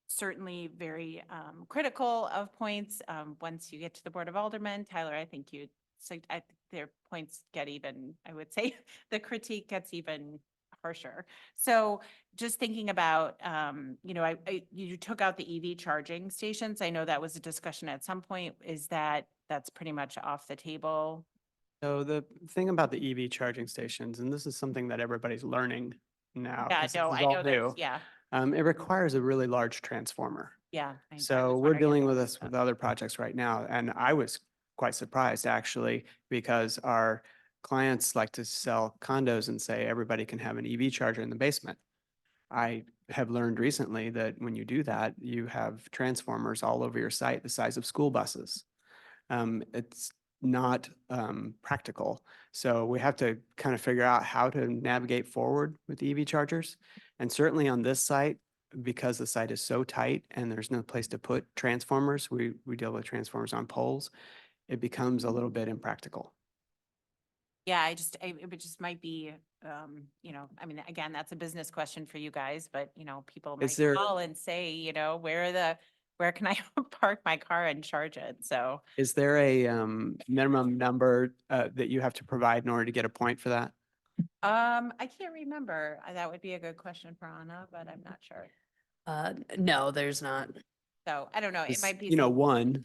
S3: certainly very critical of points. Once you get to the Board of Aldermen, Tyler, I think their points get even, I would say, the critique gets even harsher. So just thinking about, you took out the EV charging stations. I know that was a discussion at some point. That's pretty much off the table?
S6: So the thing about the EV charging stations, and this is something that everybody's learning now.
S3: Yeah,
S6: 'cause this
S3: no,
S6: is
S3: I
S6: all
S3: know
S6: new.
S3: that, yeah,
S6: It requires a really large transformer.
S3: yeah. I
S6: So
S3: was
S6: we're
S3: wondering if
S6: dealing
S3: it
S6: with
S3: was,
S6: this with other projects right now, and I was quite surprised actually, because our clients like to sell condos and say everybody can have an EV charger in the basement. I have learned recently that when you do that, you have transformers all over your site the size of school buses. It's not practical. So we have to kind of figure out how to navigate forward with EV chargers. And certainly on this site, because the site is so tight and there's no place to put transformers, we deal with transformers on poles, it becomes a little bit impractical.
S3: yeah, it just might be, I mean, again, that's a business question for you guys, but, people might
S6: Is there,
S3: call and say, where can I park my car and charge it? So,
S6: is there a minimum number that you have to provide in order to get a point for that?
S3: I can't remember. That would be a good question for Anna, but I'm not sure.
S4: No, there's not.
S3: So I don't know. It
S6: It's,
S3: might be.
S6: one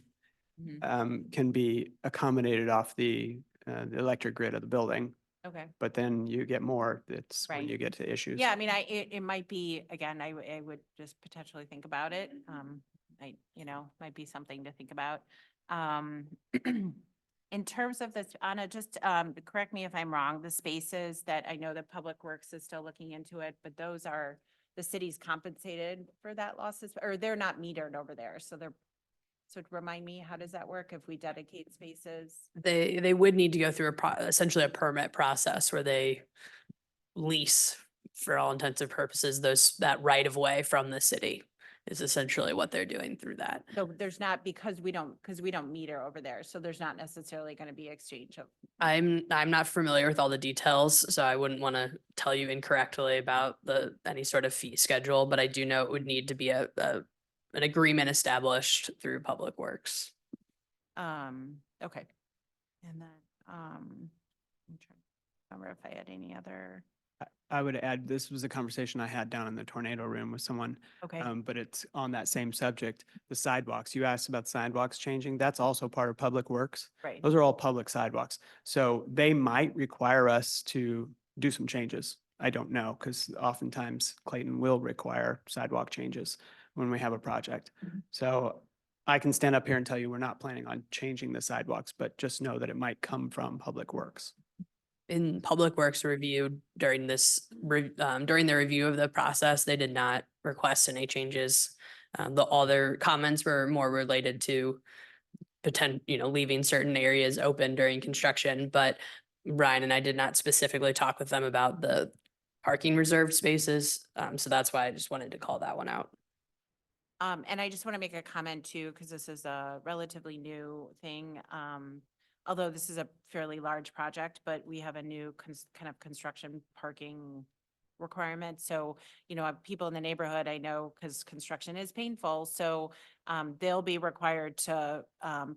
S3: Mhm.
S6: can be accommodated off the electric grid of the building,
S3: Okay.
S6: but then you get more, it's when
S3: Right.
S6: you get to issues.
S3: Yeah, I mean, it might be, again, I would just potentially think about it. Might be something to think about. In terms of this, Anna, just correct me if I'm wrong, the spaces that I know that Public Works is still looking into it, but those are, the city's compensated for that losses, or they're not metered over there. So remind me, how does that work if we dedicate spaces?
S4: They would need to go through essentially a permit process where they lease, for all intents and purposes, that right of way from the city is essentially what they're doing through that.
S3: So there's not, because we don't meter over there, so there's not necessarily going to be exchange of.
S4: I'm not familiar with all the details, so I wouldn't want to tell you incorrectly about any sort of fee schedule, but I do know it would need to be an agreement established through Public Works.
S3: Okay. And then, I'm trying to remember if I had any other,
S6: I would add, this was a conversation I had down in the tornado room with someone,
S3: okay,
S6: but it's on that same subject, the sidewalks. You asked about sidewalks changing. That's also part of Public Works.
S3: right.
S6: Those are all public sidewalks. So they might require us to do some changes. I don't know, because oftentimes Clayton will require sidewalk changes when we have a project. So I can stand up here and tell you we're not planning on changing the sidewalks, but just know that it might come from Public Works.
S4: In Public Works review during during the review of the process, they did not request any changes. All their comments were more related to leaving certain areas open during construction, but Ryan and I did not specifically talk with them about the parking reserved spaces. So that's why I just wanted to call that one out.
S3: And I just want to make a comment too, because this is a relatively new thing. Although this is a fairly large project, but we have a new kind of construction parking requirement. So, people in the neighborhood, I know, because construction is painful, so they'll be required to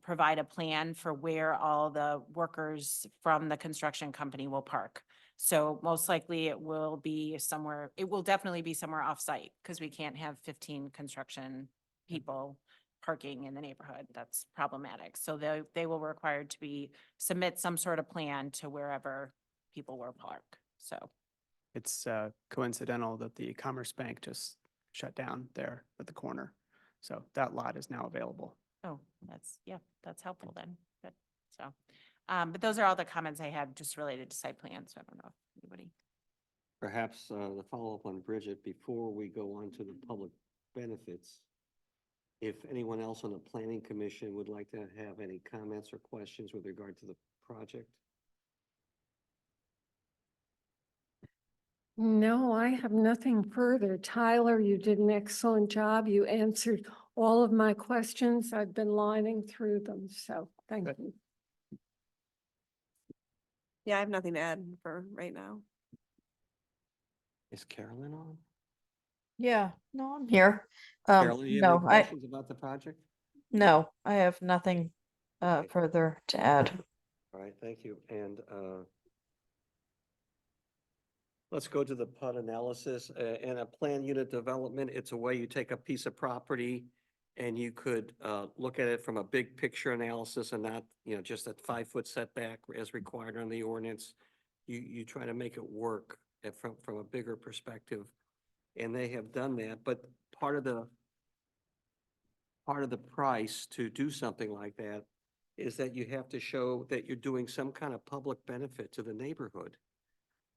S3: provide a plan for where all the workers from the construction company will park. So most likely it will definitely be somewhere off-site, because we can't have 15 construction people parking in the neighborhood. That's problematic. So they will require to submit some sort of plan to wherever people will park. So,
S6: It's coincidental that the Commerce Bank just shut down there at the corner. So that lot is now available.
S3: oh, that's helpful then. Good. So, but those are all the comments I had just related to site plans. So I don't know if anybody.
S1: Perhaps the follow-up on Bridget, before we go on to the public benefits, if anyone else on the planning commission would like to have any comments or questions with regard to the project?
S16: No, I have nothing further. Tyler, you did an excellent job. You answered all of my questions. I've been lining through them, so thank
S6: Good.
S16: you.
S17: Yeah, I have nothing to add for right now.
S1: Is Carolyn on?
S18: Yeah, no, I'm here.
S1: Carolyn, do you have any
S18: No, I,
S1: questions about the project?
S18: no, I have nothing
S1: Okay.
S18: further to add.
S1: All right, thank you. And let's go to the PUD analysis and a plan unit development. It's a way you take a piece of property and you could look at it from a big picture analysis and not, just a 5-foot setback as required on the ordinance. You try to make it work from a bigger perspective. And they have done that, but part of the price to do something like that is that you have to show that you're doing some kind of public benefit to the neighborhood,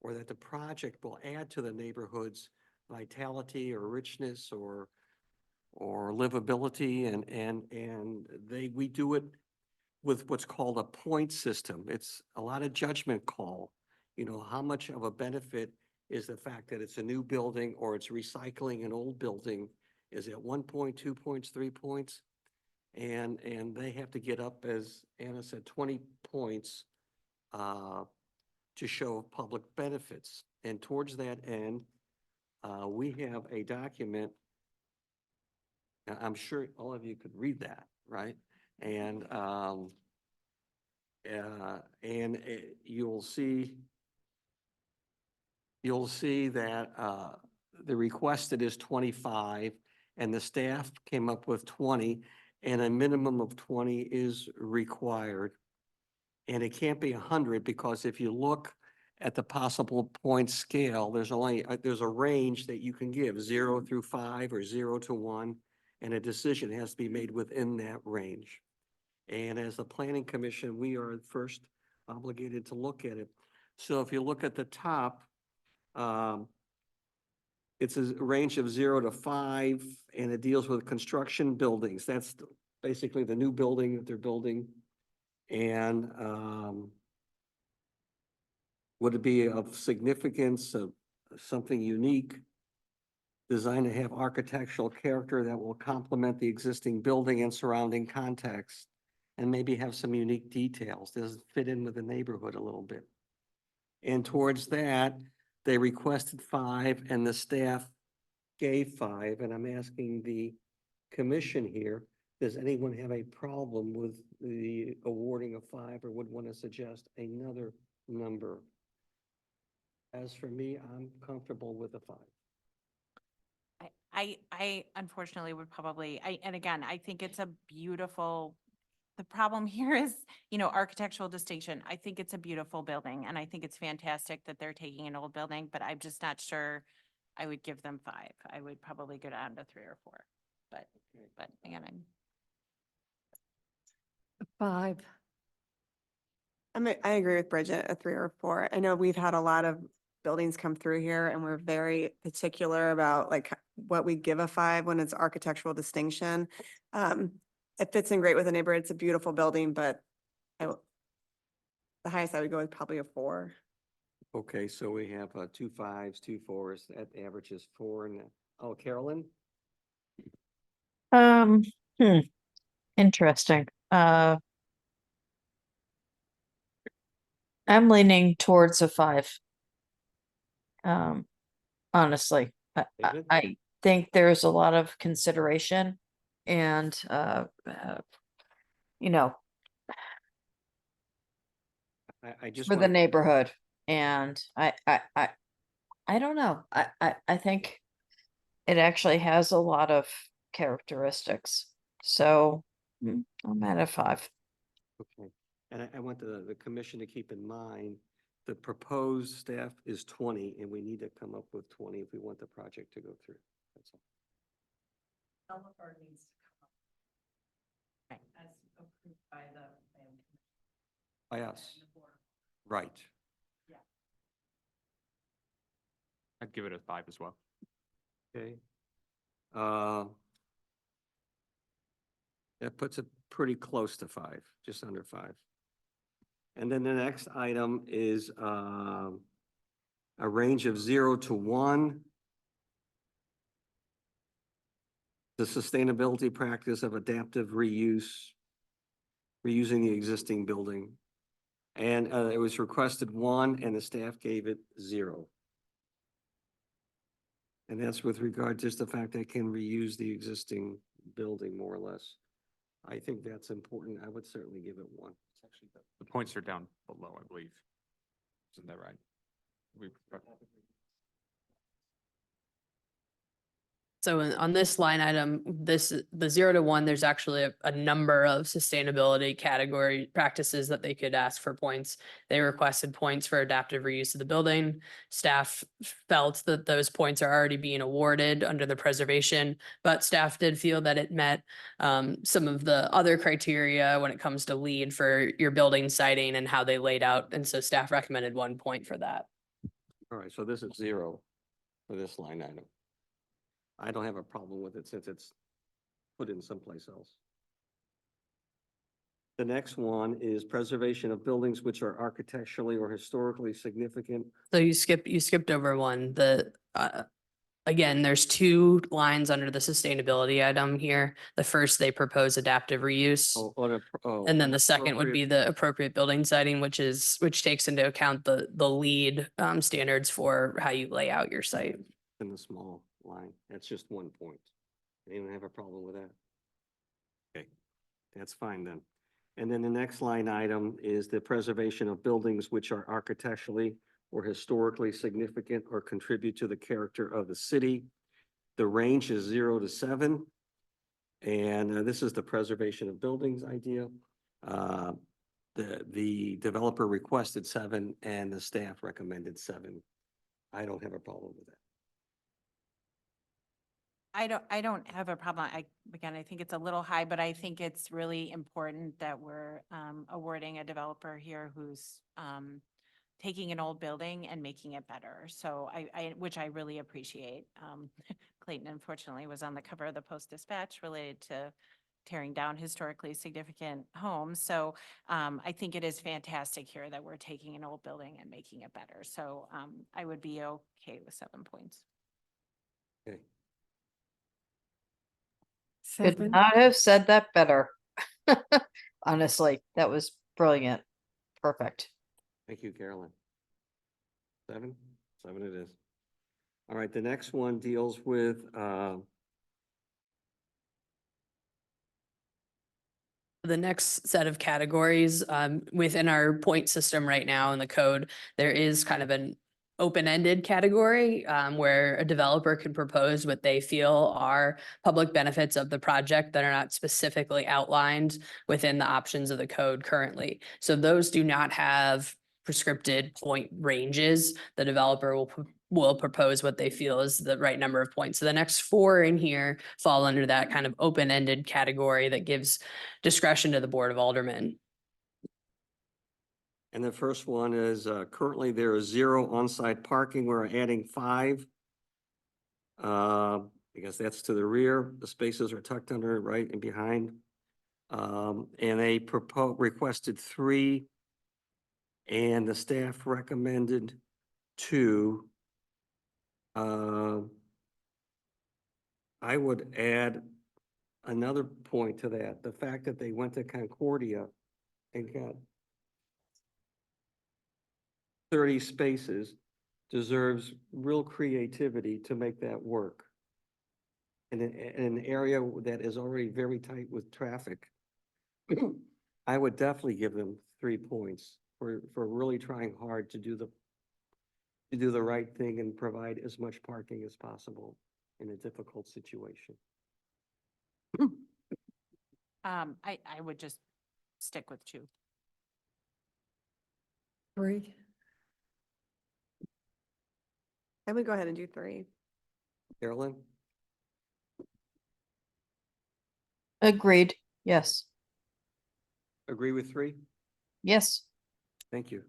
S1: or that the project will add to the neighborhood's vitality or richness or livability, and we do it with what's called a point system. It's a lot of judgment call. How much of a benefit is the fact that it's a new building or it's recycling an old building? Is it 1 point, 2 points, 3 points? And they have to get up, as Anna said, 20 points to show public benefits. And towards that end, we have a document. I'm sure all of you could read that, right? And you'll see that the requested is 25 and the staff came up with 20, and a minimum of 20 is required. And it can't be 100, because if you look at the possible point scale, there's a range that you can give, 0 through 5 or 0 to 1, and a decision has to be made within that range. And as the planning commission, we are first obligated to look at it. So if you look at the top, it's a range of 0 to 5, and it deals with construction buildings. That's basically the new building that they're building. And would it be of significance, of something unique, designed to have architectural character that will complement the existing building and surrounding context, and maybe have some unique details? Does it fit in with the neighborhood a little bit? And towards that, they requested 5 and the staff gave 5. And I'm asking the commission here, does anyone have a problem with the awarding of 5 or would want to suggest another number? As for me, I'm comfortable with a 5.
S3: I unfortunately would probably, and again, I think it's a beautiful, the problem here is, architectural distinction. I think it's a beautiful building and I think it's fantastic that they're taking an old building, but I'm just not sure I would give them 5. I would probably go down to 3 or 4, but again, I'm.
S16: 5.
S17: I agree with Bridget, a 3 or 4. I know we've had a lot of buildings come through here and we're very particular about what we give a 5 when it's architectural distinction. It fits in great with the neighborhood. It's a beautiful building, but the highest I would go is probably a 4.
S1: Okay, so we have 2 5s, 2 4s. That averages 4. And Carolyn?
S18: Interesting. I'm leaning towards a 5. honestly.
S1: David?
S18: I think there's a lot of consideration and, you know,
S1: I just
S18: for the
S1: want,
S18: neighborhood. And I don't know. I think it actually has a lot of characteristics. So I'm at a 5.
S1: okay. And I want the commission to keep in mind, the proposed staff is 20, and we need to come up with 20 if we want the project to go through. That's all.
S3: Developer needs to come up. As approved by the plan commission.
S1: By us. Right.
S19: I'd give it a 5 as well.
S1: Okay. That puts it pretty close to 5, just under 5. And then the next item is a range of 0 to 1. The sustainability practice of adaptive reuse, reusing the existing building. And it was requested 1 and the staff gave it 0. And that's with regard just the fact they can reuse the existing building more or less. I think that's important. I would certainly give it 1.
S19: It's actually the points are down below, I believe. Isn't that right?
S4: So on this line item, the 0 to 1, there's actually a number of sustainability category practices that they could ask for points. They requested points for adaptive reuse of the building. Staff felt that those points are already being awarded under the preservation, but staff did feel that it met some of the other criteria when it comes to LEED for your building siting and how they laid out. And so staff recommended 1 point for that.
S1: All right, so this is 0 for this line item. I don't have a problem with it since it's put in someplace else. The next one is preservation of buildings which are architecturally or historically significant.
S4: So you skipped over 1. Again, there's 2 lines under the sustainability item here. The first, they propose adaptive reuse. And then the second would be the appropriate building siting, which takes into account the LEED standards for how you lay out your site.
S1: In the small line, that's just 1 point. Anyone have a problem with that? Okay, that's fine then. And then the next line item is the preservation of buildings which are architecturally or historically significant or contribute to the character of the city. The range is 0 to 7. And this is the preservation of buildings idea. The developer requested 7 and the staff recommended 7. I don't have a problem with that.
S3: I don't have a problem. Again, I think it's a little high, but I think it's really important that we're awarding a developer here who's taking an old building and making it better. So which I really appreciate. Clayton unfortunately was on the cover of the Post-Dispatch related to tearing down historically significant homes. So I think it is fantastic here that we're taking an old building and making it better. So I would be okay with 7 points.
S1: Okay.
S18: Could
S16: 7.
S18: not have said that better. Honestly, that was brilliant. Perfect.
S1: Thank you, Carolyn. 7? 7 it is. All right, the next one deals with
S4: The next set of categories within our point system right now in the code, there is kind of an open-ended category where a developer can propose what they feel are public benefits of the project that are not specifically outlined within the options of the code currently. So those do not have prescripted point ranges. The developer will propose what they feel is the right number of points. So the next 4 in here fall under that kind of open-ended category that gives discretion to the Board of Aldermen.
S1: and the first one is currently there is 0 on-site parking. We're adding 5. I guess that's to the rear. The spaces are tucked under, right, and behind. And they requested 3. And the staff recommended 2. I would add another point to that, the fact that they went to Concordia and got 30 spaces. deserves real creativity to make that work. In an area that is already very tight with traffic. I would definitely give them 3 points for really trying hard to do the right thing and provide as much parking as possible in a difficult situation.
S3: I would just stick with 2.
S16: Three.
S17: I would go ahead and do 3.
S1: Carolyn,
S18: Agreed. Yes.
S1: agree with 3?
S18: Yes.
S1: Thank you.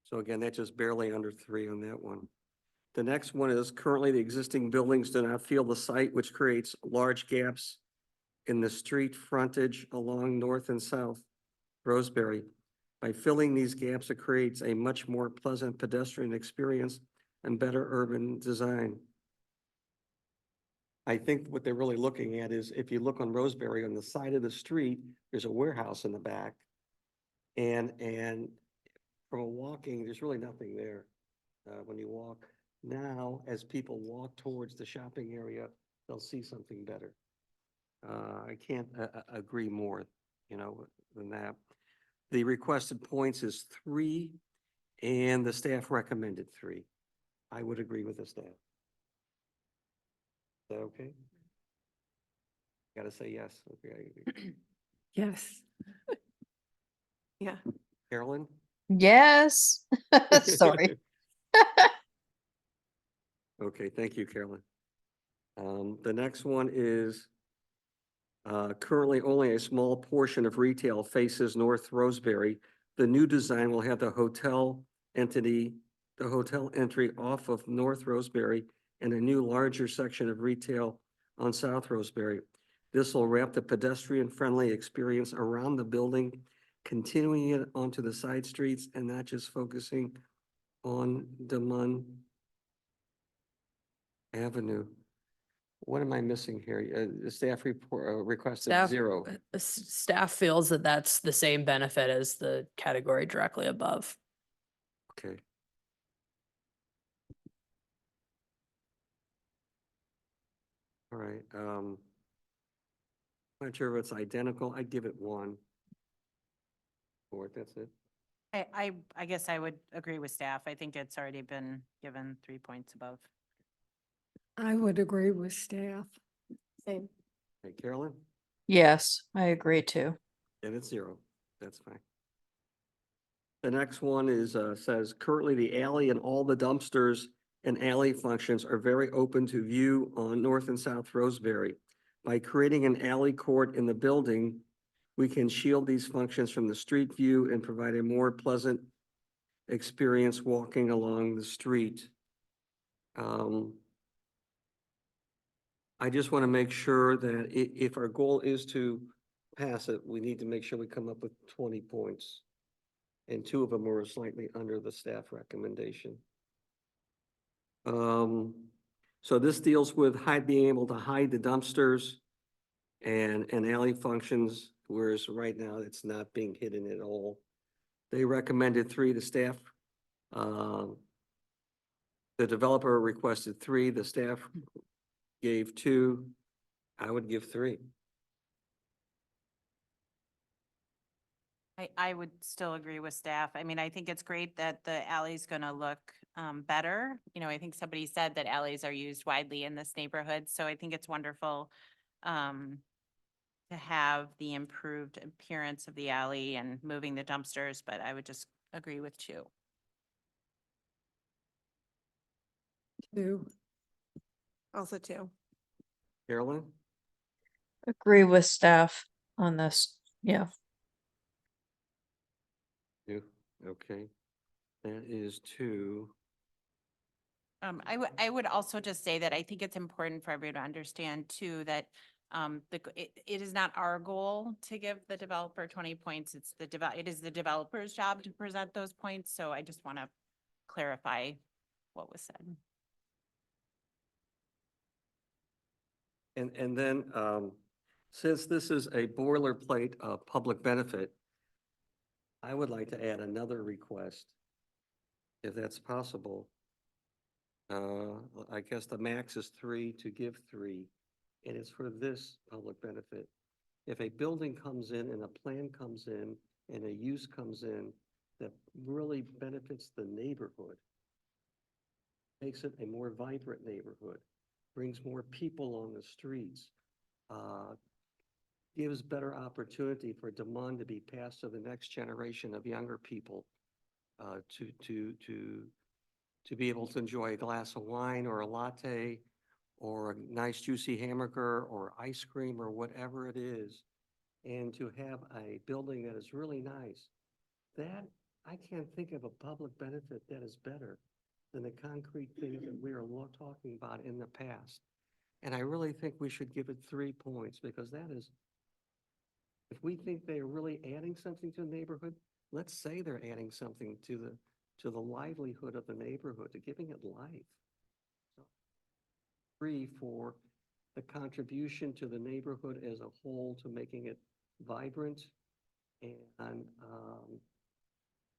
S1: So again, that's just barely under 3 on that one. The next one is currently the existing buildings do not fill the site, which creates large gaps in the street frontage along North and South Roseberry. By filling these gaps, it creates a much more pleasant pedestrian experience and better urban design. I think what they're really looking at is if you look on Roseberry on the side of the street, there's a warehouse in the back. And from a walking, there's really nothing there. When you walk now, as people walk towards the shopping area, they'll see something better. I can't agree more, than that. The requested points is 3 and the staff recommended 3. I would agree with the staff. Is that okay? Gotta say yes. Okay.
S16: Yes.
S17: Yeah.
S1: Carolyn?
S18: Yes. Sorry.
S1: Okay, thank you, Carolyn. The next one is currently only a small portion of retail faces North Roseberry. The new design will have the hotel entry off of North Roseberry and a new larger section of retail on South Roseberry. This will wrap the pedestrian-friendly experience around the building, continuing it onto the side streets and not just focusing on Demon Avenue. What am I missing here? The staff report requested
S4: Staff,
S1: 0.
S4: Staff feels that that's the same benefit as the category directly above.
S1: Okay. All right, not sure if it's identical. I'd give it 1. Or that's it.
S3: I guess I would agree with staff. I think it's already been given 3 points above.
S16: I would agree with staff.
S17: Same.
S1: Hey, Carolyn?
S18: Yes, I agree too.
S1: And it's 0. That's fine. The next one is, says currently the alley and all the dumpsters and alley functions are very open to view on North and South Roseberry. By creating an alley court in the building, we can shield these functions from the street view and provide a more pleasant experience walking along the street. I just want to make sure that if our goal is to pass it, we need to make sure we come up with 20 points. And 2 of them were slightly under the staff recommendation. So this deals with being able to hide the dumpsters and alley functions, whereas right now it's not being hidden at all. They recommended 3, the staff. The developer requested 3, the staff gave 2. I would give 3.
S3: I would still agree with staff. I mean, I think it's great that the alley's gonna look better. I think somebody said that alleys are used widely in this neighborhood, so I think it's wonderful to have the improved appearance of the alley and moving the dumpsters, but I would just agree with 2.
S16: 2.
S17: Also 2.
S1: Carolyn?
S18: Agree with staff on this. Yeah.
S1: 2. Okay. That is 2.
S3: I would also just say that I think it's important for everyone to understand too, that it is not our goal to give the developer 20 points. It is the developer's job to present those points. So I just want to clarify what was said.
S1: And then, since this is a boilerplate of public benefit, I would like to add another request, if that's possible. I guess the max is 3 to give 3, and it's for this public benefit. If a building comes in and a plan comes in and a use comes in that really benefits the neighborhood, makes it a more vibrant neighborhood, brings more people on the streets, gives better opportunity for demand to be passed to the next generation of younger people, to be able to enjoy a glass of wine or a latte or a nice juicy hamburger or ice cream or whatever it is, and to have a building that is really nice. That, I can't think of a public benefit that is better than the concrete things that we are talking about in the past. And I really think we should give it 3 points, because that is, if we think they're really adding something to the neighborhood, let's say they're adding something to the livelihood of the neighborhood, to giving it life. 3 for the contribution to the neighborhood as a whole, to making it vibrant and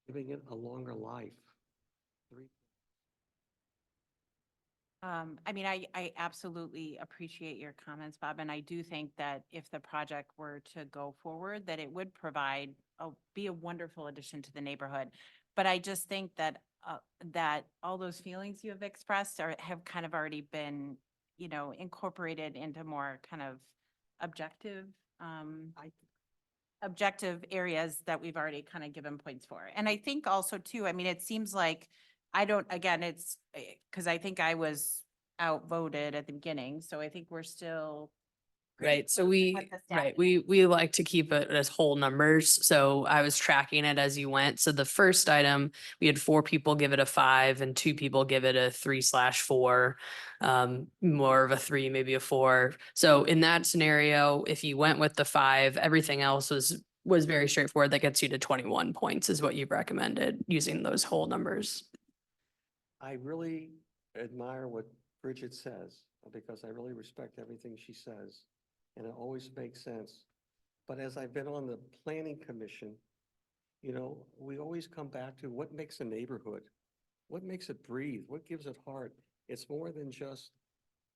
S1: giving it a longer life. 3.
S3: I mean, I absolutely appreciate your comments, Bob, and I do think that if the project were to go forward, that it would be a wonderful addition to the neighborhood. But I just think that, that all those feelings you have expressed have kind of already been, incorporated into more kind of objective, objective areas that we've already kind of given points for. And I think also too, I mean, it seems like, it's because I think I was outvoted at the beginning, so I think we're still.
S4: Right, so
S3: Right,
S4: we like to keep it as whole numbers, so I was tracking it as you went. So the first item, we had 4 people give it a 5 and 2 people give it a 3/4, more of a 3, maybe a 4. So in that scenario, if you went with the 5, everything else was very straightforward. That gets you to 21 points is what you've recommended using those whole numbers.
S1: I really admire what Bridget says, because I really respect everything she says, and it always makes sense. But as I've been on the planning commission, we always come back to what makes a neighborhood, what makes it breathe, what gives it heart. It's more than just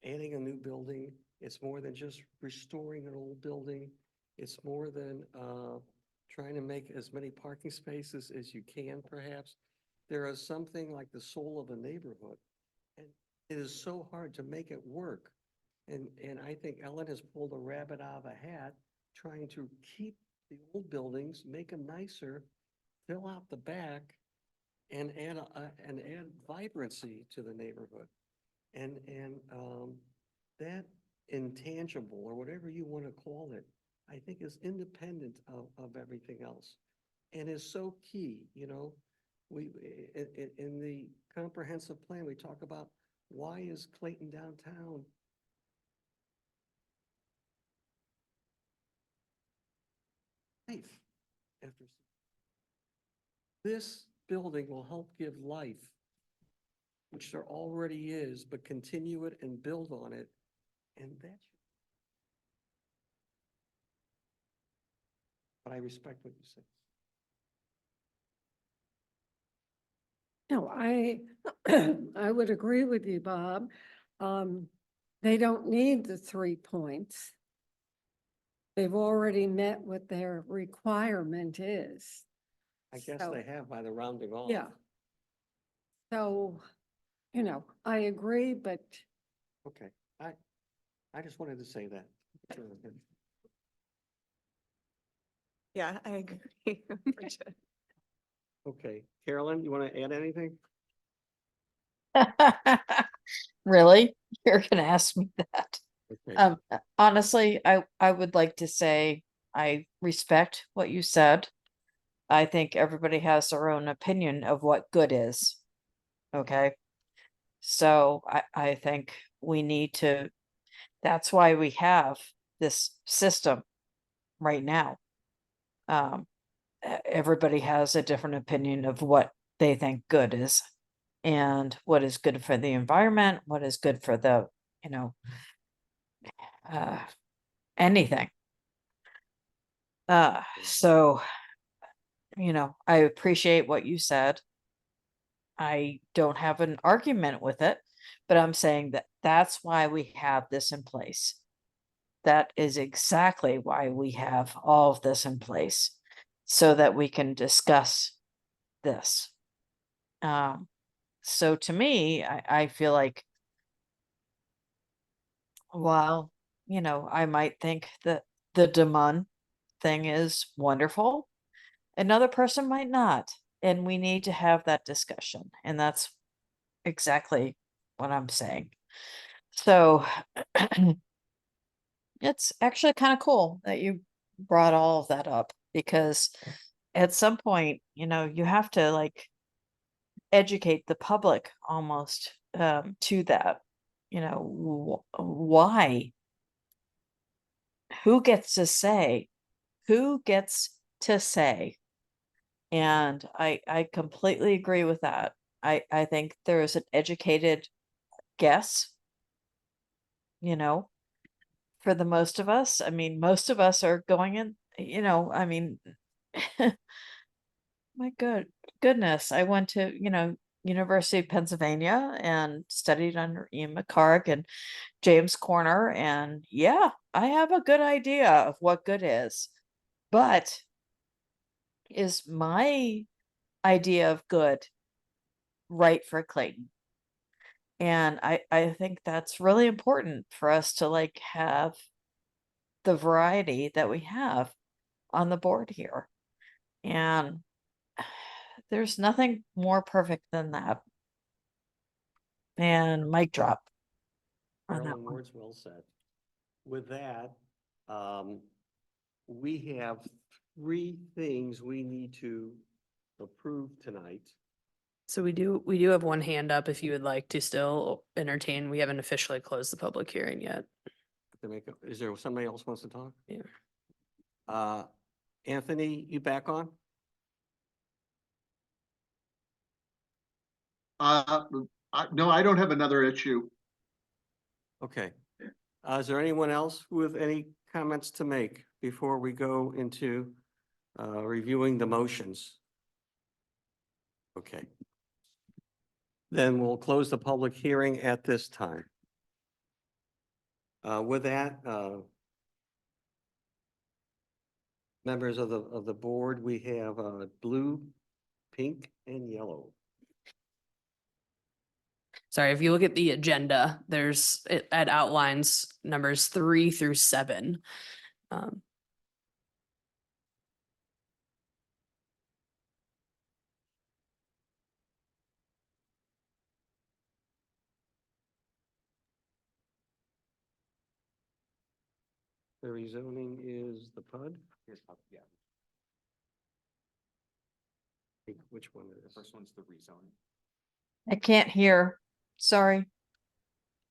S1: adding a new building. It's more than just restoring an old building. It's more than trying to make as many parking spaces as you can, perhaps. There is something like the soul of a neighborhood, and it is so hard to make it work. And I think Ellen has pulled a rabbit out of a hat, trying to keep the old buildings, make them nicer, fill out the back, and add vibrancy to the neighborhood. And that intangible, or whatever you want to call it, I think is independent of everything else, and is so key. In the comprehensive plan, we talk about, why is Clayton downtown life after this building will help give life, which there already is, but continue it and build on it. And but I respect what you said.
S16: No, I would agree with you, Bob. They don't need the 3 points. They've already met what their requirement is.
S1: I guess
S16: So-
S1: they have, by the rounding off.
S16: Yeah. So, I agree, but
S1: Okay, I just wanted to say that.
S17: Yeah, I agree. Bridget.
S1: Okay, Carolyn, you want to add anything?
S18: Really? You're gonna ask me that?
S1: Okay.
S18: Honestly, I would like to say I respect what you said. I think everybody has their own opinion of what good is. Okay. So I think we need to, that's why we have this system right now. Everybody has a different opinion of what they think good is, and what is good for the environment, what is good for the, anything. So, I appreciate what you said. I don't have an argument with it. But I'm saying that that's why we have this in place. That is exactly why we have all of this in place, so that we can discuss this. So to me, I feel like, while, I might think that the Demon thing is wonderful, another person might not. And we need to have that discussion. And that's exactly what I'm saying. So it's actually kind of cool that you brought all of that up, because at some point, you have to like educate the public almost, to that, why, who gets to say, and I completely agree with that. I think there is an educated guess, for the most of us. I mean, most of us are going in, I mean, my goodness, I went to, University of Pennsylvania and studied under Ian McCarg and James Corner. And yeah, I have a good idea of what good is. But is my idea of good right for Clayton? And I think that's really important for us to like have the variety that we have on the board here. And there's nothing more perfect than that. And mic drop on that
S1: Carolyn,
S18: one.
S1: words well said. With that, we have 3 things we need to approve tonight.
S4: So we do have one hand up if you would like to still entertain. We haven't officially closed the public hearing yet.
S1: Is there somebody else wants to talk?
S4: Yeah.
S1: Anthony, you back on?
S14: No, I don't have another issue.
S1: Okay. Is there anyone else with any comments to make before we go into reviewing the motions? Okay. Then we'll close the public hearing at this time. With that, members of the board, we have blue, pink, and yellow.
S4: Sorry, if you look at the agenda, it outlines numbers 3 through 7.
S1: The rezoning is the PUD?
S19: Yeah.
S1: Which one is?
S19: The first one's the rezone.
S18: I can't hear. Sorry.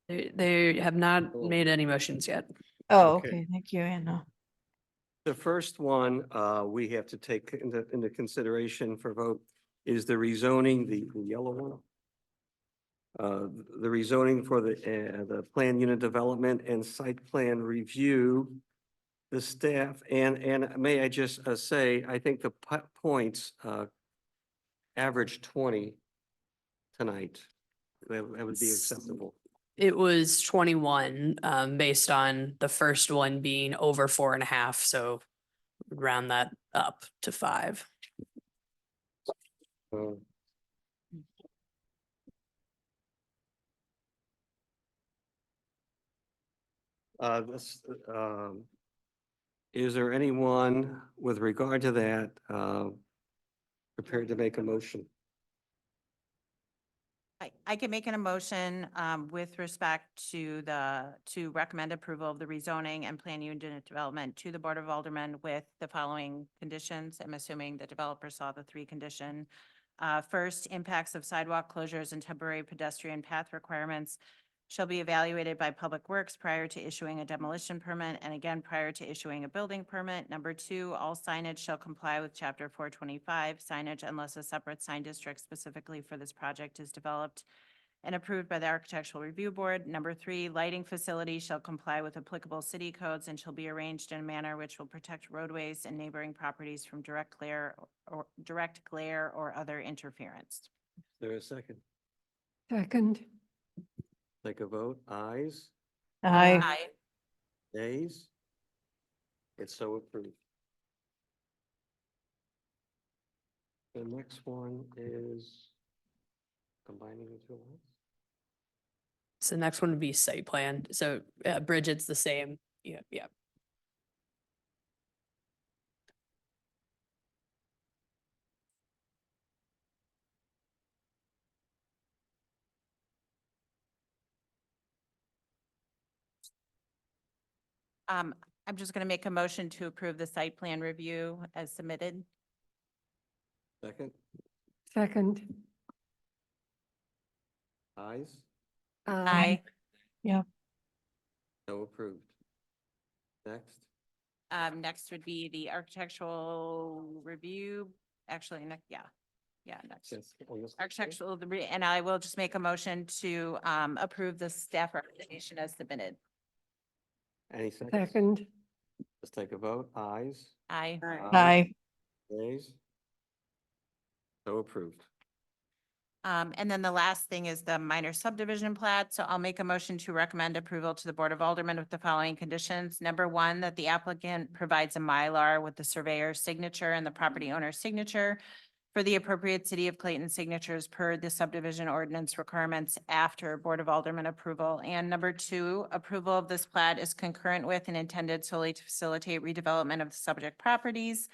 S4: They have not made any motions yet.
S18: Oh,
S1: Okay.
S18: okay. Thank you, Anna.
S1: The first one we have to take into consideration for vote is the rezoning, the yellow one. The rezoning for the plan unit development and site plan review. The staff and may I just say, I think the points average 20 tonight. That would be acceptable.
S4: It was 21, based on the first one being over 4.5, so round that up to 5.
S1: This, is there anyone with regard to that prepared to make a motion?
S3: I can make an emotion with respect to to recommend approval of the rezoning and plan unit development to the Board of Aldermen with the following conditions. I'm assuming the developer saw the 3 condition. First, impacts of sidewalk closures and temporary pedestrian path requirements shall be evaluated by Public Works prior to issuing a demolition permit and again prior to issuing a building permit. Number 2, all signage shall comply with Chapter 425 signage unless a separate sign district specifically for this project is developed and approved by the Architectural Review Board. Number 3, lighting facilities shall comply with applicable city codes and shall be arranged in a manner which will protect roadways and neighboring properties from direct glare or other interference.
S1: Is there a second?
S16: Second.
S1: Take a vote. Ayes,
S3: Aye.
S1: nays? It's so approved. The next one is combining the two lots.
S4: So the next one would be site plan. So Bridget's the same. Yeah, yeah.
S3: I'm just gonna make a motion to approve the site plan review as submitted.
S1: Second,
S16: Second.
S1: ayes,
S3: Aye.
S1: so approved. Next,
S3: Next would be the architectural review, actually, next, next.
S1: yes, on this-
S3: Architectural, and I will just make a motion to approve the staff recommendation as submitted.
S1: Any seconds?
S16: Second.
S1: Let's take a vote. Ayes,
S3: Aye.
S18: Aye.
S1: nays? So approved.
S3: And then the last thing is the minor subdivision plat. So I'll make a motion to recommend approval to the Board of Aldermen with the following conditions. Number one, that the applicant provides a Mylar with the surveyor's signature and the property owner's signature for the appropriate City of Clayton signatures per the subdivision ordinance requirements after Board of Aldermen approval. And number two, approval of this plat is concurrent with and intended solely to facilitate redevelopment of the subject properties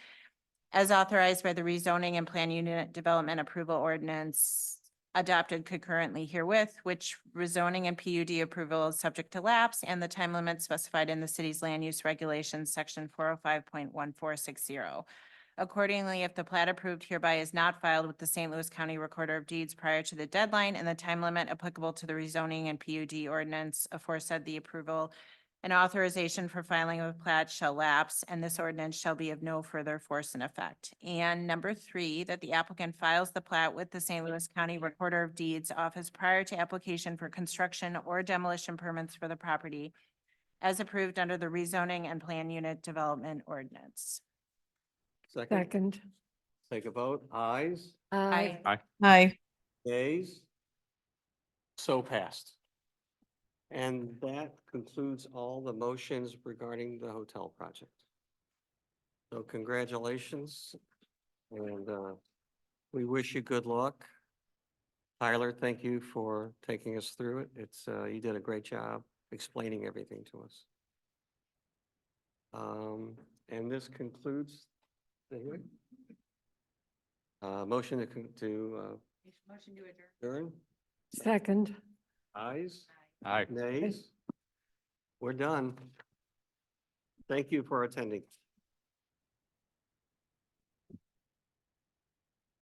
S3: as authorized by the rezoning and plan unit development approval ordinance adopted concurrently herewith, which rezoning and PUD approval is subject to lapse and the time limit specified in the city's land use regulations, section 405.1460. Accordingly, if the plat approved hereby is not filed with the St. Louis County Recorder of Deeds prior to the deadline and the time limit applicable to the rezoning and PUD ordinance aforesaid, the approval and authorization for filing of a plat shall lapse, and this ordinance shall be of no further force and effect. And number three, that the applicant files the plat with the St. Louis County Recorder of Deeds office prior to application for construction or demolition permits for the property as approved under the rezoning and plan unit development ordinance.
S1: Second,
S16: Second.
S1: take a vote. Ayes,
S16: Aye.
S18: Aye.
S1: nays? So passed. And that concludes all the motions regarding the hotel project. So congratulations, and we wish you good luck. Tyler, thank you for taking us through it. You did a great job explaining everything to us. And this concludes the hearing. Motion to
S3: Motion to adjourn.
S1: adjourn.
S16: Second.
S1: Ayes?
S19: Aye.
S1: Nays? We're done. Thank you for attending.